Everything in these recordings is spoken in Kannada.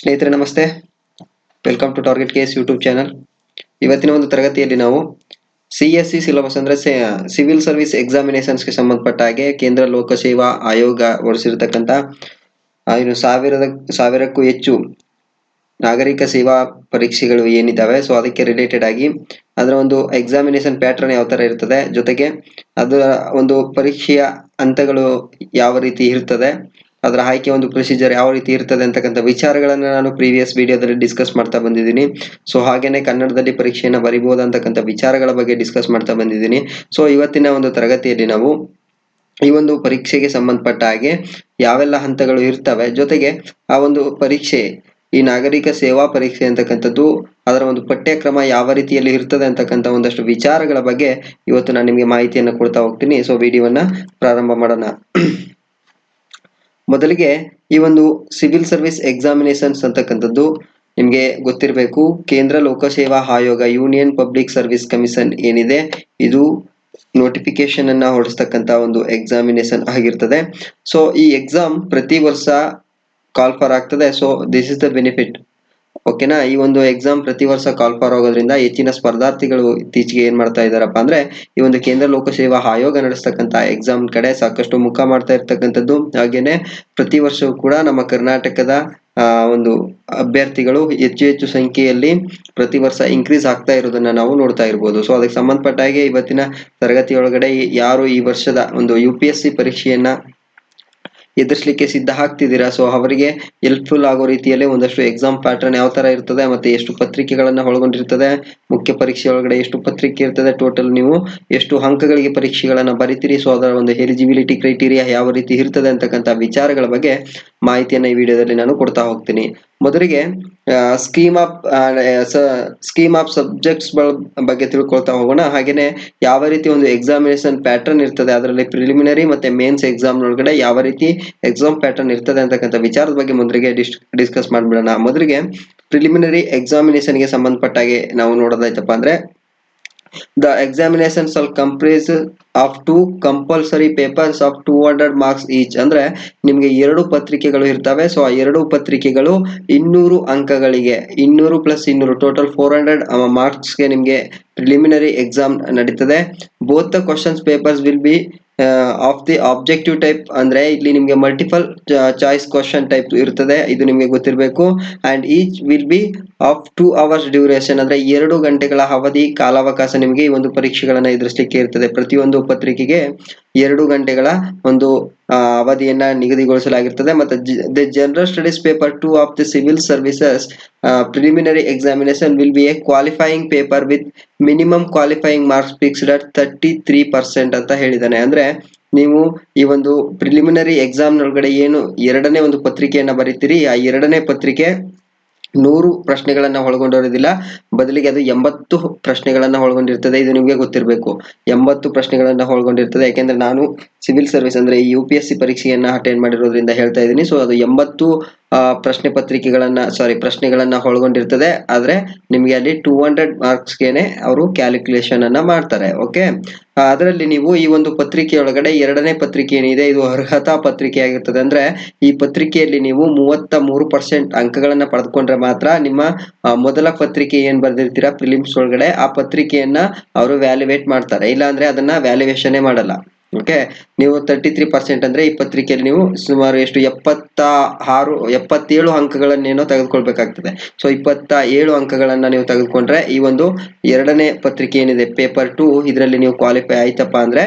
ಸ್ನೇಹಿತರೆ ನಮಸ್ತೆ, welcome to target case YouTube channel. ಇವತ್ತಿನ ಒಂದು ತರಗತಿಯಲ್ಲಿ ನಾವು CSE ಸಿಲೆಬಸ್ ಅಂದ್ರೆ ಸಿವಿಲ್ ಸರ್ವಿಸ್ ಎಕ್ಸಾಮಿನೇಷನ್ಸ್ಗೆ ಸಂಬಂಧಪಟ್ಟ ಹಾಗೆ ಕೇಂದ್ರ ಲೋಕಸೇವಾ ಆಯೋಗ ಹೊರಡಿಸಿರ್ತಕ್ಕಂಥ ಸಾವಿರಕ್ಕೂ ಹೆಚ್ಚು ನಾಗರಿಕ ಸೇವಾ ಪರೀಕ್ಷೆಗಳು ಏನಿದ್ದಾವೆ, ಸೊ ಅದಕ್ಕೆ ರಿಲೇಟೆಡ್ ಆಗಿ ಅದರ ಒಂದು ಎಕ್ಸಾಮಿನೇಷನ್ ಪ್ಯಾಟರ್ನ್ ಯಾವ ತರ ಇರ್ತದೆ, ಜೊತೆಗೆ ಅದರ ಒಂದು ಪರೀಕ್ಷೆಯ ಹಂತಗಳು ಯಾವ ರೀತಿ ಇರ್ತದೆ, ಅದರ ಆಯ್ಕೆ ಒಂದು ಪ್ರೊಸೀಜರ್ ಯಾವ ರೀತಿ ಇರ್ತದೆ ಅಂತಕ್ಕಂಥ ವಿಚಾರಗಳನ್ನ ನಾನು ಪ್ರೀವಿಯಸ್ ವಿಡಿಯೋದಲ್ಲಿ ಡಿಸ್ಕಸ್ ಮಾಡ್ತಾ ಬಂದಿದ್ದೀನಿ. ಸೊ ಹಾಗೇನೆ ಕನ್ನಡದಲ್ಲಿ ಪರೀಕ್ಷೆಯನ್ನು ಬರಿಬಹುದು ಅಂತಕ್ಕಂಥ ವಿಚಾರಗಳ ಬಗ್ಗೆ ಡಿಸ್ಕಸ್ ಮಾಡ್ತಾ ಬಂದಿದ್ದೀನಿ. ಸೊ ಇವತ್ತಿನ ಒಂದು ತರಗತಿಯಲ್ಲಿ ನಾವು ಈ ಒಂದು ಪರೀಕ್ಷೆಗೆ ಸಂಬಂಧಪಟ್ಟ ಹಾಗೆ ಯಾವೆಲ್ಲ ಹಂತಗಳು ಇರ್ತವೆ, ಜೊತೆಗೆ ಆ ಒಂದು ಪರೀಕ್ಷೆ ಈ ನಾಗರಿಕ ಸೇವಾ ಪರೀಕ್ಷೆ ಅಂತಕ್ಕಂಥದ್ದು ಅದರ ಒಂದು ಪಠ್ಯಕ್ರಮ ಯಾವ ರೀತಿಯಲ್ಲಿ ಇರ್ತದೆ ಅಂತಕ್ಕಂಥ ಒಂದಷ್ಟು ವಿಚಾರಗಳ ಬಗ್ಗೆ ಇವತ್ತು ನಾನು ನಿಮಗೆ ಮಾಹಿತಿಯನ್ನು ಕೊಡ್ತಾ ಹೋಗ್ತೀನಿ. ಸೊ ವಿಡಿಯೋವನ್ನ ಪ್ರಾರಂಭ ಮಾಡೋಣ. ಮೊದಲಿಗೆ ಈ ಒಂದು ಸಿವಿಲ್ ಸರ್ವಿಸ್ ಎಕ್ಸಾಮಿನೇಷನ್ಸ್ ಅಂತಕ್ಕಂಥದ್ದು ನಿಮಗೆ ಗೊತ್ತಿರಬೇಕು, ಕೇಂದ್ರ ಲೋಕಸೇವಾ ಆಯೋಗ ಯೂನಿಯನ್ ಪಬ್ಲಿಕ್ ಸರ್ವಿಸ್ ಕಮಿಷನ್ ಏನಿದೆ ಇದು ನೋಟಿಫಿಕೇಶನ್ ಅನ್ನ ಹೊರಡಿಸ್ತಕ್ಕಂಥ ಒಂದು ಎಕ್ಸಾಮಿನೇಷನ್ ಆಗಿರ್ತದೆ. ಸೊ ಈ ಎಕ್ಸಾಮ್ ಪ್ರತಿ ವರ್ಷ ಕಾಲ್ ಫಾರ್ ಆಗ್ತದೆ. So this is the benefit, ಓಕೆನಾ. ಈ ಒಂದು ಎಕ್ಸಾಮ್ ಪ್ರತಿ ವರ್ಷ ಕಾಲ್ ಫಾರ್ ಆಗೋದ್ರಿಂದ ಹೆಚ್ಚಿನ ಸ್ಪರ್ಧಾರ್ಥಿಗಳು ಇತ್ತೀಚೆಗೆ ಏನ್ ಮಾಡ್ತಾ ಇದಾರಪ್ಪ ಅಂದ್ರೆ ಈ ಒಂದು ಕೇಂದ್ರ ಲೋಕಸೇವಾ ಆಯೋಗ ನಡೆಸ್ತಕ್ಕಂಥ ಎಕ್ಸಾಮ್ ಕಡೆ ಸಾಕಷ್ಟು ಮುಖ ಮಾಡ್ತಾ ಇರ್ತಕ್ಕಂಥದ್ದು. ಹಾಗೇನೆ ಪ್ರತಿ ವರ್ಷವೂ ಕೂಡ ನಮ್ಮ ಕರ್ನಾಟಕದ ಒಂದು ಅಭ್ಯರ್ಥಿಗಳು ಹೆಚ್ಚು ಸಂಖ್ಯೆಯಲ್ಲಿ ಪ್ರತಿ ವರ್ಷ ಇನ್ಕ್ರೀಸ್ ಆಗ್ತಾ ಇರೋದನ್ನ ನಾವು ನೋಡ್ತಾ ಇರ್ಬೋದು. ಸೊ ಅದಕ್ಕೆ ಸಂಬಂಧಪಟ್ಟ ಹಾಗೆ ಇವತ್ತಿನ ತರಗತಿಯೊಳಗಡೆ ಯಾರು ಈ ವರ್ಷದ ಒಂದು UPSC ಪರೀಕ್ಷೆಯನ್ನ ಎದುರಿಸಲಿಕ್ಕೆ ಸಿದ್ಧ ಆಗ್ತಿದ್ದೀರಾ, ಸೊ ಅವರಿಗೆ ಹೆಲ್ಪ್ಫುಲ್ ಆಗೋ ರೀತಿಯಲ್ಲಿ ಒಂದಷ್ಟು ಎಕ್ಸಾಮ್ ಪ್ಯಾಟರ್ನ್ ಯಾವ ತರ ಇರ್ತದೆ, ಮತ್ತೆ ಎಷ್ಟು ಪತ್ರಿಕೆಗಳನ್ನ ಒಳಗೊಂಡಿರ್ತದೆ, ಮುಖ್ಯ ಪರೀಕ್ಷೆ ಒಳಗಡೆ ಎಷ್ಟು ಪತ್ರಿಕೆ ಇರ್ತದೆ, ಟೋಟಲ್ ನೀವು ಎಷ್ಟು ಅಂಕಗಳಿಗೆ ಪರೀಕ್ಷೆಗಳನ್ನ ಬರಿತೀರಿ, ಸೊ ಅದರ ಒಂದು ಎಲಿಜಿಬಿಲಿಟಿ ಕ್ರೈಟೀರಿಯಾ ಯಾವ ರೀತಿ ಇರ್ತದೆ ಅಂತಕ್ಕಂಥ ವಿಚಾರಗಳ ಬಗ್ಗೆ ಮಾಹಿತಿಯನ್ನ ಈ ವಿಡಿಯೋದಲ್ಲಿ ನಾನು ಕೊಡ್ತಾ ಹೋಗ್ತೀನಿ. ಮೊದಲಿಗೆ ಸ್ಕೀಮ್ ಆಫ್ ಸಬ್ಜೆಕ್ಟ್ಸ್ ಬಗ್ಗೆ ತಿಳ್ಕೊಳ್ತಾ ಹೋಗೋಣ. ಹಾಗೇನೆ ಯಾವ ರೀತಿ ಒಂದು ಎಕ್ಸಾಮಿನೇಷನ್ ಪ್ಯಾಟರ್ನ್ ಇರ್ತದೆ, ಅದರಲ್ಲಿ ಪ್ರಿಲಿಮಿನರಿ ಮತ್ತೆ ಮೇನ್ಸ್ ಎಕ್ಸಾಮ್ ಒಳಗಡೆ ಯಾವ ರೀತಿ ಎಕ್ಸಾಮ್ ಪ್ಯಾಟರ್ನ್ ಇರ್ತದೆ ಅಂತಕ್ಕಂಥ ವಿಚಾರದ ಬಗ್ಗೆ ಮೊದಲಿಗೆ ಡಿಸ್ಕಸ್ ಮಾಡ್ಬಿಡೋಣ. ಮೊದಲಿಗೆ ಪ್ರಿಲಿಮಿನರಿ ಎಕ್ಸಾಮಿನೇಷನ್ ಗೆ ಸಂಬಂಧಪಟ್ಟಾಗೆ ನಾವು ನೋಡೋದಾಯ್ತಪ್ಪ ಅಂದ್ರೆ the examination shall comprise of 2 compulsory papers of 200 marks each. ಅಂದ್ರೆ ನಿಮ್ಗೆ 2 ಪತ್ರಿಕೆಗಳು ಇರ್ತವೆ. ಸೊ ಆ 2 ಪತ್ರಿಕೆಗಳು 200 ಅಂಕಗಳಿಗೆ, 200 + 200 ಟೋಟಲ್ 400 ಮಾರ್ಕ್ಸ್ ಗೆ ನಿಮ್ಗೆ ಪ್ರಿಲಿಮಿನರಿ ಎಕ್ಸಾಮ್ ನಡೀತದೆ. Both the questions papers will be of the objective type, ಅಂದ್ರೆ ಇಲ್ಲಿ ನಿಮ್ಗೆ ಮಲ್ಟಿಪಲ್ ಚಾಯ್ಸ್ ಕ್ವಶನ್ ಟೈಪ್ ಇರ್ತದೆ, ಇದು ನಿಮ್ಗೆ ಗೊತ್ತಿರಬೇಕು. And each will be of 2 hours duration, ಅಂದ್ರೆ 2 ಗಂಟೆಗಳ ಅವಧಿ ಕಾಲಾವಕಾಶ ನಿಮಗೆ ಈ ಒಂದು ಪರೀಕ್ಷೆಗಳನ್ನ ಎದುರಿಸಲಿಕ್ಕೆ ಇರ್ತದೆ. ಪ್ರತಿಯೊಂದು ಪತ್ರಿಕೆಗೆ 2 ಗಂಟೆಗಳ ಒಂದು ಅವಧಿಯನ್ನ ನಿಗದಿಗೊಳಿಸಲಾಗಿರ್ತದೆ. ಮತ್ತೆ the general studies paper 2 of the civil services preliminary examination will be A qualifying paper with minimum qualifying marks fixed at 33% ಅಂತ ಹೇಳಿದಾನೆ. ಅಂದ್ರೆ ನೀವು ಈ ಒಂದು ಪ್ರಿಲಿಮಿನರಿ ಎಕ್ಸಾಮ್ ನೊಳಗಡೆ ಏನು 2ನೇ ಒಂದು ಪತ್ರಿಕೆಯನ್ನ ಬರೀತೀರಿ, ಆ 2ನೇ ಪತ್ರಿಕೆ 100 ಪ್ರಶ್ನೆಗಳನ್ನ ಒಳಗೊಂಡಿರೋದಿಲ್ಲ, ಬದಲಿಗೆ ಅದು 80 ಪ್ರಶ್ನೆಗಳನ್ನ ಒಳಗೊಂಡಿರ್ತದೆ. ಇದು ನಿಮ್ಗೆ ಗೊತ್ತಿರಬೇಕು, 80 ಪ್ರಶ್ನೆಗಳನ್ನ ಒಳಗೊಂಡಿರ್ತದೆ. ಯಾಕೆಂದ್ರೆ ನಾನು ಸಿವಿಲ್ ಸರ್ವಿಸ್ ಅಂದ್ರೆ ಈ UPSC ಪರೀಕ್ಷೆಯನ್ನ ಅಟೆಂಡ್ ಮಾಡಿರೋದ್ರಿಂದ ಹೇಳ್ತಾ ಇದ್ದೀನಿ. ಸೊ ಅದು 80 ಪ್ರಶ್ನೆಗಳನ್ನ ಒಳಗೊಂಡಿರ್ತದೆ. ಆದ್ರೆ ನಿಮ್ಗೆ ಅಲ್ಲಿ 200 ಮಾರ್ಕ್ಸ್ ಗೆನೆ ಅವರು ಕ್ಯಾಲ್ಕುಲೇಷನ್ ಅನ್ನ ಮಾಡ್ತಾರೆ. ಓಕೆ, ಅದರಲ್ಲಿ ನೀವು ಈ ಒಂದು ಪತ್ರಿಕೆಯೊಳಗಡೆ 2ನೇ ಪತ್ರಿಕೆ ಏನಿದೆ ಇದು ಅರ್ಹತಾ ಪತ್ರಿಕೆ ಆಗಿರ್ತದೆ. ಅಂದ್ರೆ ಈ ಪತ್ರಿಕೆಯಲ್ಲಿ ನೀವು 33% ಅಂಕಗಳನ್ನ ಪಡೆದುಕೊಂಡ್ರೆ ಮಾತ್ರ ನಿಮ್ಮ ಮೊದಲ ಪತ್ರಿಕೆ ಏನ್ ಬರ್ದಿರ್ತೀರಾ ಪ್ರಿಲಿಮ್ಸ್ ಒಳಗಡೆ ಆ ಪತ್ರಿಕೆಯನ್ನ ಅವರು ವ್ಯಾಲ್ಯುವೇಟ್ ಮಾಡ್ತಾರೆ, ಇಲ್ಲ ಅಂದ್ರೆ ಅದನ್ನ ವ್ಯಾಲ್ಯುವೇಷನ್ ಮಾಡಲ್ಲ. ಓಕೆ, ನೀವು 33% ಅಂದ್ರೆ ಈ ಪತ್ರಿಕೆಯಲ್ಲಿ ನೀವು ಸುಮಾರು ಎಷ್ಟು 77 ಅಂಕಗಳನ್ನೇನೋ ತೆಗೆದುಕೊಳ್ಬೇಕಾಗ್ತದೆ. ಸೊ 27 ಅಂಕಗಳನ್ನ ನೀವು ತೆಗೆದುಕೊಂಡ್ರೆ ಈ ಒಂದು 2ನೇ ಪತ್ರಿಕೆ ಏನಿದೆ ಪೇಪರ್ 2 ಇದರಲ್ಲಿ ನೀವು ಕ್ವಾಲಿಫೈ ಆಯ್ತಪ್ಪ ಅಂದ್ರೆ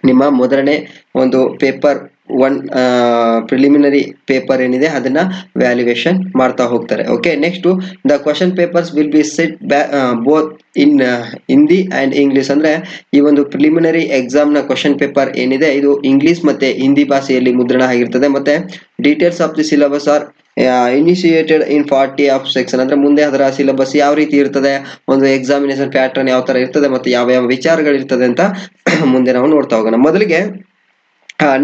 ನಿಮ್ಮ ಮೊದಲನೇ ಒಂದು ಪೇಪರ್ 1 ಪ್ರಿಲಿಮಿನರಿ ಪೇಪರ್ ಏನಿದೆ ಅದನ್ನ ವ್ಯಾಲ್ಯುವೇಷನ್ ಮಾಡ್ತಾ ಹೋಗ್ತಾರೆ. Okay, next the question papers will be set both in Hindi and English. ಅಂದ್ರೆ ಈ ಒಂದು ಪ್ರಿಲಿಮಿನರಿ ಎಕ್ಸಾಮ್ ನ ಕ್ವಶನ್ ಪೇಪರ್ ಏನಿದೆ ಇದು ಇಂಗ್ಲಿಷ್ ಮತ್ತೆ ಹಿಂದಿ ಭಾಷೆಯಲ್ಲಿ ಮುದ್ರಣ ಆಗಿರ್ತದೆ. ಮತ್ತೆ details of the syllabus are initiated in 40 of section. ಅಂದ್ರೆ ಮುಂದೆ ಅದರ ಸಿಲೆಬಸ್ ಯಾವ ರೀತಿ ಇರ್ತದೆ, ಒಂದು ಎಕ್ಸಾಮಿನೇಷನ್ ಪ್ಯಾಟರ್ನ್ ಯಾವ ತರ ಇರ್ತದೆ, ಮತ್ತೆ ಯಾವ ವಿಚಾರಗಳು ಇರ್ತದೆ ಅಂತ ಮುಂದೆ ನಾವು ನೋಡ್ತಾ ಹೋಗೋಣ. ಮೊದಲಿಗೆ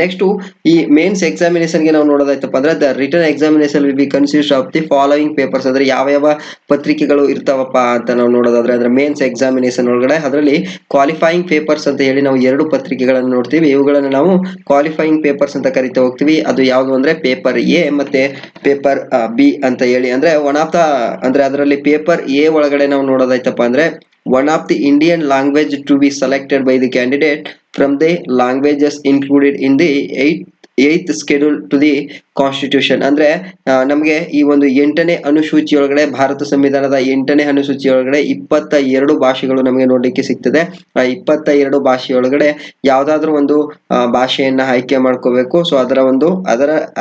ನೆಕ್ಸ್ಟ್ ಈ ಮೇನ್ಸ್ ಎಕ್ಸಾಮಿನೇಷನ್ಗೆ ನಾವು ನೋಡೋದಾಯ್ತಪ್ಪ ಅಂದ್ರೆ the return examination will B consist of the following papers. ಅಂದ್ರೆ ಯಾವ ಯಾವ ಪತ್ರಿಕೆಗಳು ಇರ್ತಾವಪ್ಪ ಅಂತ ನಾವು ನೋಡೋದಾದ್ರೆ ಅಂದ್ರೆ ಮೇನ್ಸ್ ಎಕ್ಸಾಮಿನೇಷನ್ ಒಳಗಡೆ ಅದರಲ್ಲಿ ಕ್ವಾಲಿಫೈಯಿಂಗ್ ಪೇಪರ್ಸ್ ಅಂತ ಹೇಳಿ ನಾವು 2 ಪತ್ರಿಕೆಗಳನ್ನು ನೋಡ್ತೀವಿ. ಇವುಗಳನ್ನು ನಾವು ಕ್ವಾಲಿಫೈಯಿಂಗ್ ಪೇಪರ್ಸ್ ಅಂತ ಕರಿತಾ ಹೋಗ್ತೀವಿ. ಅದು ಯಾವುದು ಅಂದ್ರೆ ಪೇಪರ್ ಎ ಮತ್ತೆ ಪೇಪರ್ ಬಿ ಅಂತ ಹೇಳಿ. ಅಂದ್ರೆ ಒನ್ ಆಫ್ ದ ಅಂದ್ರೆ ಅದರಲ್ಲಿ ಪೇಪರ್ ಎ ಒಳಗಡೆ ನಾವು ನೋಡೋದಾಯ್ತಪ್ಪ ಅಂದ್ರೆ one of the Indian language to be selected by the candidate from the languages included in the eighth schedule to the constitution. ಅಂದ್ರೆ ನಮಗೆ ಈ ಒಂದು 8ನೇ ಅನುಸೂಚಿ ಒಳಗಡೆ ಭಾರತ ಸಂವಿಧಾನದ 8ನೇ ಅನುಸೂಚಿ ಒಳಗಡೆ 22 ಭಾಷೆಗಳು ನಮಗೆ ನೋಡ್ಲಿಕ್ಕೆ ಸಿಗ್ತದೆ. ಆ 22 ಭಾಷೆಯೊಳಗಡೆ ಯಾವ್ದಾದ್ರು ಒಂದು ಭಾಷೆಯನ್ನ ಆಯ್ಕೆ ಮಾಡ್ಕೋಬೇಕು. ಸೊ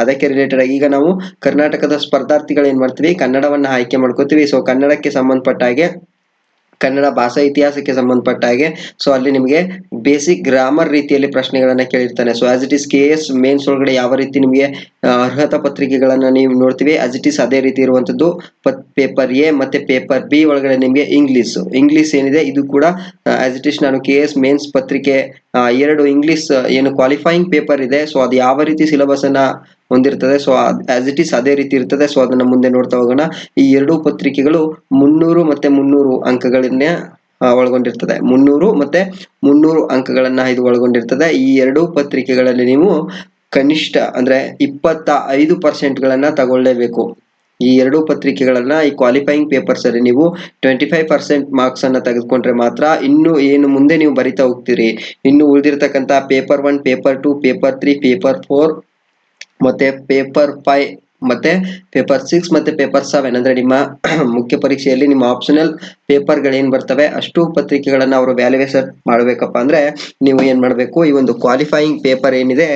ಅದಕ್ಕೆ ರಿಲೇಟೆಡ್ ಆಗಿ ಈಗ ನಾವು ಕರ್ನಾಟಕದ ಸ್ಪರ್ಧಾರ್ಥಿಗಳು ಏನ್ ಮಾಡ್ತೀವಿ, ಕನ್ನಡವನ್ನ ಆಯ್ಕೆ ಮಾಡ್ಕೋತೀವಿ. ಸೊ ಕನ್ನಡಕ್ಕೆ ಸಂಬಂಧಪಟ್ಟ ಹಾಗೆ ಕನ್ನಡ ಭಾಷಾ ಇತಿಹಾಸಕ್ಕೆ ಸಂಬಂಧಪಟ್ಟ ಹಾಗೆ ಸೊ ಅಲ್ಲಿ ನಿಮಗೆ ಬೇಸಿಕ್ ಗ್ರಾಮರ್ ರೀತಿಯಲ್ಲಿ ಪ್ರಶ್ನೆಗಳನ್ನ ಕೇಳಿರ್ತಾನೆ. So as it is KS mains ಒಳಗಡೆ ಯಾವ ರೀತಿ ನಿಮಗೆ ಅರ್ಹತಾ ಪತ್ರಿಕೆಗಳನ್ನ ನೀವು ನೋಡ್ತೀವಿ, ಆಸ್ ಇಟ್ ಇಸ್ ಅದೇ ರೀತಿ ಇರುವಂತದ್ದು ಪೇಪರ್ ಎ ಮತ್ತೆ ಪೇಪರ್ ಬಿ ಒಳಗಡೆ ನಿಮಗೆ ಇಂಗ್ಲಿಷ್ ಏನಿದೆ ಇದು ಕೂಡ ಆಸ್ ಇಟ್ ಇಸ್ ನಾನು KS ಮೇನ್ಸ್ ಪತ್ರಿಕೆ 2 ಇಂಗ್ಲಿಷ್ ಏನು ಕ್ವಾಲಿಫೈಯಿಂಗ್ ಪೇಪರ್ ಇದೆ. ಸೊ ಅದು ಯಾವ ರೀತಿ ಸಿಲೆಬಸ್ ಅನ್ನ ಹೊಂದಿರ್ತದೆ, ಸೊ ಆಸ್ ಇಟ್ ಇಸ್ ಅದೇ ರೀತಿ ಇರ್ತದೆ. ಸೊ ಅದನ್ನ ಮುಂದೆ ನೋಡ್ತಾ ಹೋಗೋಣ. ಈ 2 ಪತ್ರಿಕೆಗಳು 300 ಮತ್ತೆ 300 ಅಂಕಗಳನ್ನ ಒಳಗೊಂಡಿರ್ತದೆ. 300 ಮತ್ತೆ 300 ಅಂಕಗಳನ್ನ ಇದು ಒಳಗೊಂಡಿರ್ತದೆ. ಈ 2 ಪತ್ರಿಕೆಗಳಲ್ಲಿ ನೀವು ಕನಿಷ್ಠ ಅಂದ್ರೆ 25% ಗಳನ್ನ ತಗೊಳ್ಳೇಬೇಕು. ಈ 2 ಪತ್ರಿಕೆಗಳನ್ನ ಈ ಕ್ವಾಲಿಫೈಯಿಂಗ್ ಪೇಪರ್ಸ್ ಅಲ್ಲಿ ನೀವು 25% ಮಾರ್ಕ್ಸ್ ಅನ್ನ ತೆಗೆದುಕೊಂಡ್ರೆ ಮಾತ್ರ ಇನ್ನು ಏನು ಮುಂದೆ ನೀವು ಬರಿತಾ ಹೋಗ್ತೀರಿ, ಇನ್ನು ಉಳಿದಿರ್ತಕ್ಕಂಥ ಪೇಪರ್ 1, ಪೇಪರ್ 2, ಪೇಪರ್ 3, ಪೇಪರ್ 4 ಮತ್ತೆ ಪೇಪರ್ 5 ಮತ್ತೆ ಪೇಪರ್ 6 ಮತ್ತೆ ಪೇಪರ್ 7 ಅಂದ್ರೆ ನಿಮ್ಮ ಮುಖ್ಯ ಪರೀಕ್ಷೆಯಲ್ಲಿ ನಿಮ್ಮ ಆಪ್ಷನಲ್ ಪೇಪರ್ಗಳೇನ್ ಬರ್ತವೆ ಅಷ್ಟು ಪತ್ರಿಕೆಗಳನ್ನ ಅವರು ವ್ಯಾಲ್ಯೂಯೇಷನ್ ಮಾಡ್ಬೇಕಪ್ಪ ಅಂದ್ರೆ ನೀವು ಏನ್ ಮಾಡ್ಬೇಕು, ಈ ಒಂದು ಕ್ವಾಲಿಫೈಯಿಂಗ್ ಪೇಪರ್ ಏನಿದೆ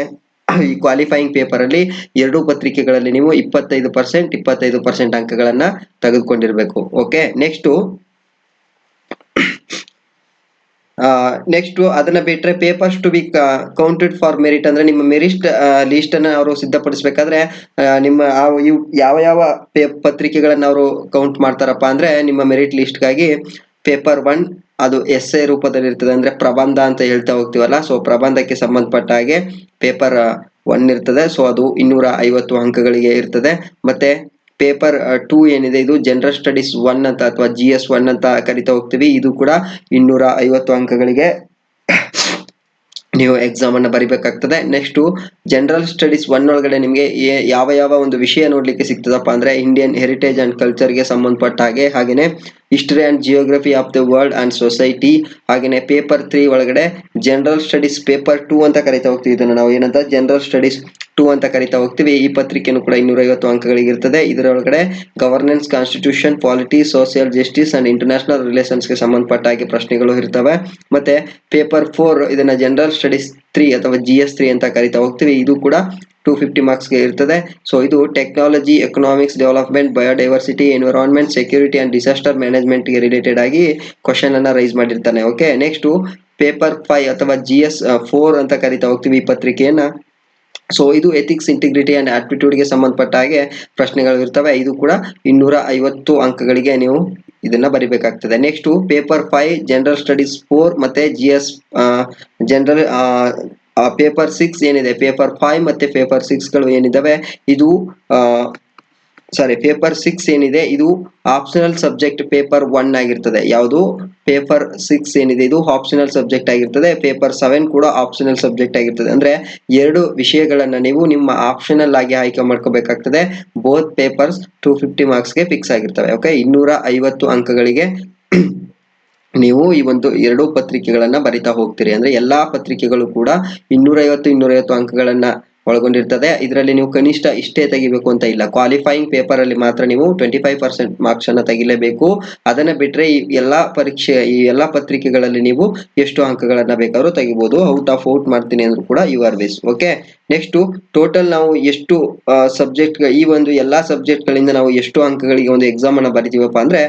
ಈ ಕ್ವಾಲಿಫೈಯಿಂಗ್ ಪೇಪರ್ ಅಲ್ಲಿ 2 ಪತ್ರಿಕೆಗಳಲ್ಲಿ ನೀವು 25% ಅಂಕಗಳನ್ನ ತೆಗೆದುಕೊಂಡಿರ್ಬೇಕು. ಓಕೆ, ನೆಕ್ಸ್ಟ್ ಅದನ್ನ ಬಿಟ್ರೆ papers to be counted for merit ಅಂದ್ರೆ ನಿಮ್ಮ ಮೆರಿಟ್ ಲಿಸ್ಟ್ ಅನ್ನ ಅವರು ಸಿದ್ಧಪಡಿಸಬೇಕಾದ್ರೆ ನಿಮ್ಮ ಯಾವ ಯಾವ ಪತ್ರಿಕೆಗಳನ್ನ ಅವರು ಕೌಂಟ್ ಮಾಡ್ತಾರಪ್ಪ ಅಂದ್ರೆ ನಿಮ್ಮ ಮೆರಿಟ್ ಲಿಸ್ಟ್ ಗಾಗಿ ಪೇಪರ್ 1 ಅದು ಎಸ್ಎ ರೂಪದಲ್ಲಿ ಇರ್ತದೆ, ಅಂದ್ರೆ ಪ್ರಬಂಧ ಅಂತ ಹೇಳ್ತಾ ಹೋಗ್ತೀವಲ್ಲ. ಸೊ ಪ್ರಬಂಧಕ್ಕೆ ಸಂಬಂಧಪಟ್ಟ ಹಾಗೆ ಪೇಪರ್ 1 ಇರ್ತದೆ. ಸೊ ಅದು 250 ಅಂಕಗಳಿಗೆ ಇರ್ತದೆ. ಮತ್ತೆ ಪೇಪರ್ 2 ಏನಿದೆ ಇದು ಜನರಲ್ ಸ್ಟಡೀಸ್ 1 ಅಂತ ಅಥವಾ GS1 ಅಂತ ಕರಿತಾ ಹೋಗ್ತೀವಿ. ಇದು ಕೂಡ 250 ಅಂಕಗಳಿಗೆ ನೀವು ಎಕ್ಸಾಮ್ ಅನ್ನ ಬರಿಬೇಕಾಗ್ತದೆ. ನೆಕ್ಸ್ಟ್ ಜನರಲ್ ಸ್ಟಡೀಸ್ 1 ಒಳಗಡೆ ನಿಮಗೆ ಯಾವ ಒಂದು ವಿಷಯ ನೋಡ್ಲಿಕ್ಕೆ ಸಿಗ್ತದಪ್ಪ ಅಂದ್ರೆ ಇಂಡಿಯನ್ ಹೆರಿಟೇಜ್ ಅಂಡ್ ಕಲ್ಚರ್ ಗೆ ಸಂಬಂಧಪಟ್ಟ ಹಾಗೇನೆ history and geography of the world and society. ಹಾಗೇನೆ ಪೇಪರ್ 3 ಒಳಗಡೆ ಜನರಲ್ ಸ್ಟಡೀಸ್ ಪೇಪರ್ 2 ಅಂತ ಕರಿತಾ ಹೋಗ್ತೀವಿ. ಇದನ್ನ ನಾವು ಏನಂತ ಜನರಲ್ ಸ್ಟಡೀಸ್ 2 ಅಂತ ಕರಿತಾ ಹೋಗ್ತೀವಿ. ಈ ಪತ್ರಿಕೆನೂ ಕೂಡ 250 ಅಂಕಗಳಿಗೆ ಇರ್ತದೆ. ಇದರೊಳಗಡೆ governance, constitution, polity, social justice and international relations ಗೆ ಸಂಬಂಧಪಟ್ಟ ಹಾಗೆ ಪ್ರಶ್ನೆಗಳು ಇರ್ತವೆ. ಮತ್ತೆ ಪೇಪರ್ 4 ಇದನ್ನ ಜನರಲ್ ಸ್ಟಡೀಸ್ 3 ಅಥವಾ GS3 ಅಂತ ಕರಿತಾ ಹೋಗ್ತೀವಿ. ಇದು ಕೂಡ 250 ಮಾರ್ಕ್ಸ್ ಗೆ ಇರ್ತದೆ. ಸೊ ಇದು technology, economics, development, biodiversity, environment, security and disaster management ಗೆ ರಿಲೇಟೆಡ್ ಆಗಿ ಕ್ವಶನ್ ಅನ್ನ ರೈಸ್ ಮಾಡಿರ್ತಾನೆ. ಓಕೆ, ನೆಕ್ಸ್ಟ್ ಪೇಪರ್ 5 ಅಥವಾ GS4 ಅಂತ ಕರಿತಾ ಹೋಗ್ತೀವಿ ಈ ಪತ್ರಿಕೆಯನ್ನ. ಸೊ ಇದು ಎಥಿಕ್ಸ್, ಇಂಟಿಗ್ರಿಟಿ ಅಂಡ್ ಆಪ್ಟಿಟ್ಯೂಡ್ ಗೆ ಸಂಬಂಧಪಟ್ಟ ಹಾಗೆ ಪ್ರಶ್ನೆಗಳು ಇರ್ತವೆ. ಇದು ಕೂಡ 250 ಅಂಕಗಳಿಗೆ ನೀವು ಇದನ್ನ ಬರಿಬೇಕಾಗ್ತದೆ. ನೆಕ್ಸ್ಟ್ ಪೇಪರ್ 5 ಜನರಲ್ ಸ್ಟಡೀಸ್ 4 ಮತ್ತೆ GS ಜನರಲ್ ಪೇಪರ್ 6 ಏನಿದೆ, ಪೇಪರ್ 5 ಮತ್ತೆ ಪೇಪರ್ 6 ಗಳು ಏನಿದಾವೆ ಇದು ಪೇಪರ್ 6 ಏನಿದೆ ಇದು ಆಪ್ಷನಲ್ ಸಬ್ಜೆಕ್ಟ್ ಪೇಪರ್ 1 ಆಗಿರ್ತದೆ. ಯಾವುದು ಪೇಪರ್ 6 ಏನಿದೆ ಇದು ಆಪ್ಷನಲ್ ಸಬ್ಜೆಕ್ಟ್ ಆಗಿರ್ತದೆ. ಪೇಪರ್ 7 ಕೂಡ ಆಪ್ಷನಲ್ ಸಬ್ಜೆಕ್ಟ್ ಆಗಿರ್ತದೆ. ಅಂದ್ರೆ 2 ವಿಷಯಗಳನ್ನ ನೀವು ನಿಮ್ಮ ಆಪ್ಷನಲ್ ಆಗಿ ಆಯ್ಕೆ ಮಾಡ್ಕೋಬೇಕಾಗ್ತದೆ. ಬೋತ್ ಪೇಪರ್ಸ್ 250 ಮಾರ್ಕ್ಸ್ ಗೆ ಫಿಕ್ಸ್ ಆಗಿರ್ತವೆ. ಓಕೆ, 250 ಅಂಕಗಳಿಗೆ ನೀವು ಈ ಒಂದು 2 ಪತ್ರಿಕೆಗಳನ್ನ ಬರಿತಾ ಹೋಗ್ತೀರಿ. ಅಂದ್ರೆ ಎಲ್ಲಾ ಪತ್ರಿಕೆಗಳು ಕೂಡ 250 ಅಂಕಗಳನ್ನ ಒಳಗೊಂಡಿರ್ತದೆ. ಇದರಲ್ಲಿ ನೀವು ಕನಿಷ್ಠ ಇಷ್ಟೇ ತೆಗಿಬೇಕು ಅಂತ ಇಲ್ಲ. ಕ್ವಾಲಿಫೈಯಿಂಗ್ ಪೇಪರ್ ಅಲ್ಲಿ ಮಾತ್ರ ನೀವು 25% ಮಾರ್ಕ್ಸ್ ಅನ್ನ ತೆಗಿಲೇಬೇಕು. ಅದನ್ನ ಬಿಟ್ರೆ ಈ ಎಲ್ಲಾ ಪತ್ರಿಕೆಗಳಲ್ಲಿ ನೀವು ಎಷ್ಟು ಅಂಕಗಳನ್ನ ಬೇಕಾದ್ರೂ ತೆಗಿಬಹುದು. ಔಟ್ ಮಾಡ್ತೀನಿ ಅಂದ್ರೂ ಕೂಡ you are base. Okay, next total ನಾವು ಎಷ್ಟು ಸಬ್ಜೆಕ್ಟ್ ಈ ಒಂದು ಎಲ್ಲಾ ಸಬ್ಜೆಕ್ಟ್ ಗಳಿಂದ ನಾವು ಎಷ್ಟು ಅಂಕಗಳಿಗೆ ಒಂದು ಎಕ್ಸಾಮ್ ಅನ್ನ ಬರಿತೀವಪ್ಪ ಅಂದ್ರೆ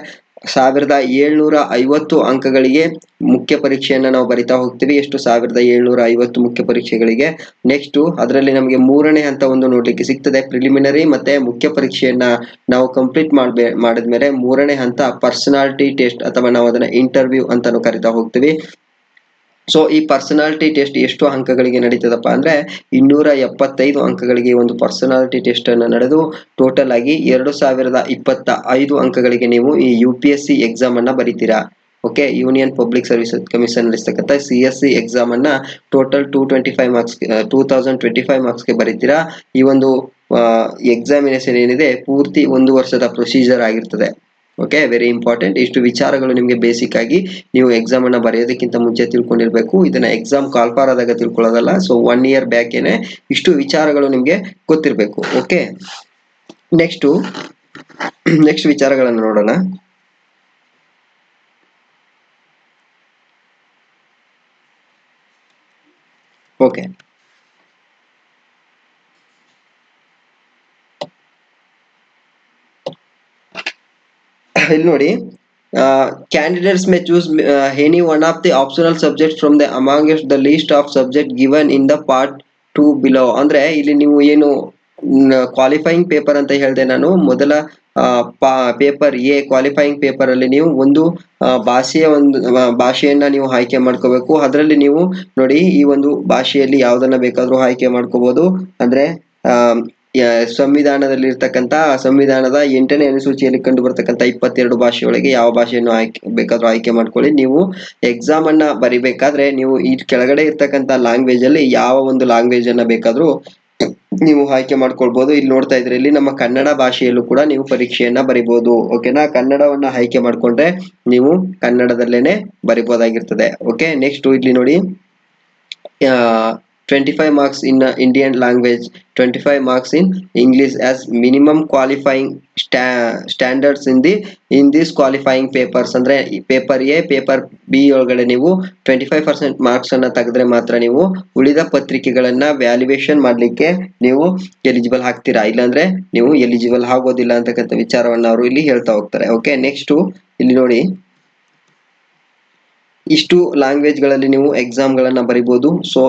1750 ಅಂಕಗಳಿಗೆ ಮುಖ್ಯ ಪರೀಕ್ಷೆಯನ್ನ ನಾವು ಬರಿತಾ ಹೋಗ್ತೀವಿ. ಎಷ್ಟು 1750 ಮುಖ್ಯ ಪರೀಕ್ಷೆಗಳಿಗೆ. ನೆಕ್ಸ್ಟ್ ಅದರಲ್ಲಿ ನಮಗೆ 3ನೇ ಹಂತ ಒಂದು ನೋಡ್ಲಿಕ್ಕೆ ಸಿಗ್ತದೆ, ಪ್ರಿಲಿಮಿನರಿ. ಮತ್ತೆ ಮುಖ್ಯ ಪರೀಕ್ಷೆಯನ್ನ ನಾವು ಕಂಪ್ಲೀಟ್ ಮಾಡಿದ್ಮೇಲೆ 3ನೇ ಹಂತ ಪರ್ಸನಾಲಿಟಿ ಟೆಸ್ಟ್ ಅಥವಾ ನಾವು ಅದನ್ನ ಇಂಟರ್ವ್ಯೂ ಅಂತಾನು ಕರಿತಾ ಹೋಗ್ತೀವಿ. ಸೊ ಈ ಪರ್ಸನಾಲಿಟಿ ಟೆಸ್ಟ್ ಎಷ್ಟು ಅಂಕಗಳಿಗೆ ನಡೀತದಪ್ಪ ಅಂದ್ರೆ 275 ಅಂಕಗಳಿಗೆ ಒಂದು ಪರ್ಸನಾಲಿಟಿ ಟೆಸ್ಟ್ ಅನ್ನು ನಡೆದು ಟೋಟಲ್ ಆಗಿ 2025 ಅಂಕಗಳಿಗೆ ನೀವು ಈ UPSC ಎಕ್ಸಾಮ್ ಅನ್ನ ಬರೀತೀರಾ. Okay, union public service commission ನಡೆಸ್ತಕ್ಕಂಥ CSC ಎಕ್ಸಾಮ್ ಅನ್ನ ಟೋಟಲ್ 2025 ಮಾರ್ಕ್ಸ್ಗೆ ಬರೀತೀರಾ. ಈ ಒಂದು ಎಕ್ಸಾಮಿನೇಷನ್ ಏನಿದೆ ಪೂರ್ತಿ 1 ವರ್ಷದ ಪ್ರೊಸೀಜರ್ ಆಗಿರ್ತದೆ. Okay, very important. ಇಷ್ಟು ವಿಚಾರಗಳು ನಿಮಗೆ ಬೇಸಿಕ್ ಆಗಿ ನೀವು ಎಕ್ಸಾಮ್ ಅನ್ನ ಬರೆಯೋದಕ್ಕಿಂತ ಮುಂಚೆ ತಿಳ್ಕೊಂಡಿರ್ಬೇಕು. ಇದನ್ನ ಎಕ್ಸಾಮ್ ಕಾಲ್ಫಾರ್ ಆದಾಗ ತಿಳ್ಕೊಳ್ಳೋದಲ್ಲ. ಸೊ 1 ಇಯರ್ ಬ್ಯಾಕ್ ಏನೆ ಇಷ್ಟು ವಿಚಾರಗಳು ನಿಮ್ಗೆ ಗೊತ್ತಿರ್ಬೇಕು. ಓಕೆ, ನೆಕ್ಸ್ಟ್ ವಿಚಾರಗಳನ್ನು ನೋಡೋಣ. ಓಕೆ, ಇಲ್ಲಿ ನೋಡಿ, candidates may choose any one of the optional subjects from the amongst the list of subject given in the part 2 below. ಅಂದ್ರೆ ಇಲ್ಲಿ ನೀವು ಏನು ಕ್ವಾಲಿಫೈಯಿಂಗ್ ಪೇಪರ್ ಅಂತ ಹೇಳಿದೆ ನಾನು, ಮೊದಲ ಪೇಪರ್ ಎ ಕ್ವಾಲಿಫೈಯಿಂಗ್ ಪೇಪರ್ ಅಲ್ಲಿ ನೀವು ಒಂದು ಭಾಷೆಯನ್ನ ನೀವು ಆಯ್ಕೆ ಮಾಡ್ಕೋಬೇಕು. ಅದರಲ್ಲಿ ನೀವು ನೋಡಿ, ಈ ಒಂದು ಭಾಷೆಯಲ್ಲಿ ಯಾವ್ದನ್ನ ಬೇಕಾದ್ರೂ ಆಯ್ಕೆ ಮಾಡ್ಕೋಬಹುದು. ಅಂದ್ರೆ ಸಂವಿಧಾನದಲ್ಲಿ ಇರ್ತಕ್ಕಂಥ ಸಂವಿಧಾನದ 8ನೇ ಅನುಸೂಚಿಯಲ್ಲಿ ಕಂಡು ಬರ್ತಕ್ಕಂಥ 22 ಭಾಷೆಯೊಳಗೆ ಯಾವ ಭಾಷೆಯನ್ನು ಬೇಕಾದ್ರೂ ಆಯ್ಕೆ ಮಾಡ್ಕೊಳ್ಳಿ. ನೀವು ಎಕ್ಸಾಮ್ ಅನ್ನ ಬರಿಬೇಕಾದ್ರೆ ನೀವು ಈ ಕೆಳಗಡೆ ಇರ್ತಕ್ಕಂಥ ಲ್ಯಾಂಗ್ವೇಜ್ ಅಲ್ಲಿ ಯಾವ ಒಂದು ಲ್ಯಾಂಗ್ವೇಜ್ ಅನ್ನ ಬೇಕಾದ್ರೂ ನೀವು ಆಯ್ಕೆ ಮಾಡ್ಕೊಳ್ಬಹುದು. ಇಲ್ಲಿ ನೋಡ್ತಾ ಇದ್ರೆ, ಇಲ್ಲಿ ನಮ್ಮ ಕನ್ನಡ ಭಾಷೆಯಲ್ಲೂ ಕೂಡ ನೀವು ಪರೀಕ್ಷೆಯನ್ನ ಬರಿಬಹುದು. ಓಕೆನಾ, ಕನ್ನಡವನ್ನ ಆಯ್ಕೆ ಮಾಡ್ಕೊಂಡ್ರೆ ನೀವು ಕನ್ನಡದಲ್ಲೇನೆ ಬರಿಬಹುದಾಗಿರ್ತದೆ. ಓಕೆ, ನೆಕ್ಸ್ಟ್ ಇಲ್ಲಿ ನೋಡಿ, 25 marks in Indian language, 25 marks in English as minimum qualifying standards in this qualifying papers. ಅಂದ್ರೆ ಪೇಪರ್ ಎ ಪೇಪರ್ ಬಿ ಒಳಗಡೆ ನೀವು 25% ಮಾರ್ಕ್ಸ್ ಅನ್ನ ತೆಗೆದ್ರೆ ಮಾತ್ರ ನೀವು ಉಳಿದ ಪತ್ರಿಕೆಗಳನ್ನ ವ್ಯಾಲ್ಯೂಯೇಷನ್ ಮಾಡ್ಲಿಕ್ಕೆ ನೀವು ಎಲಿಜಿಬಲ್ ಆಗ್ತೀರಾ, ಇಲ್ಲಾಂದ್ರೆ ನೀವು ಎಲಿಜಿಬಲ್ ಆಗೋದಿಲ್ಲ ಅಂತಕ್ಕಂಥ ವಿಚಾರವನ್ನ ಅವರು ಇಲ್ಲಿ ಹೇಳ್ತಾ ಹೋಗ್ತಾರೆ. ಓಕೆ, ನೆಕ್ಸ್ಟ್ ಇಲ್ಲಿ ನೋಡಿ, ಇಷ್ಟು ಲ್ಯಾಂಗ್ವೇಜ್ ಗಳಲ್ಲಿ ನೀವು ಎಕ್ಸಾಮ್ ಗಳನ್ನ ಬರಿಬಹುದು. ಸೊ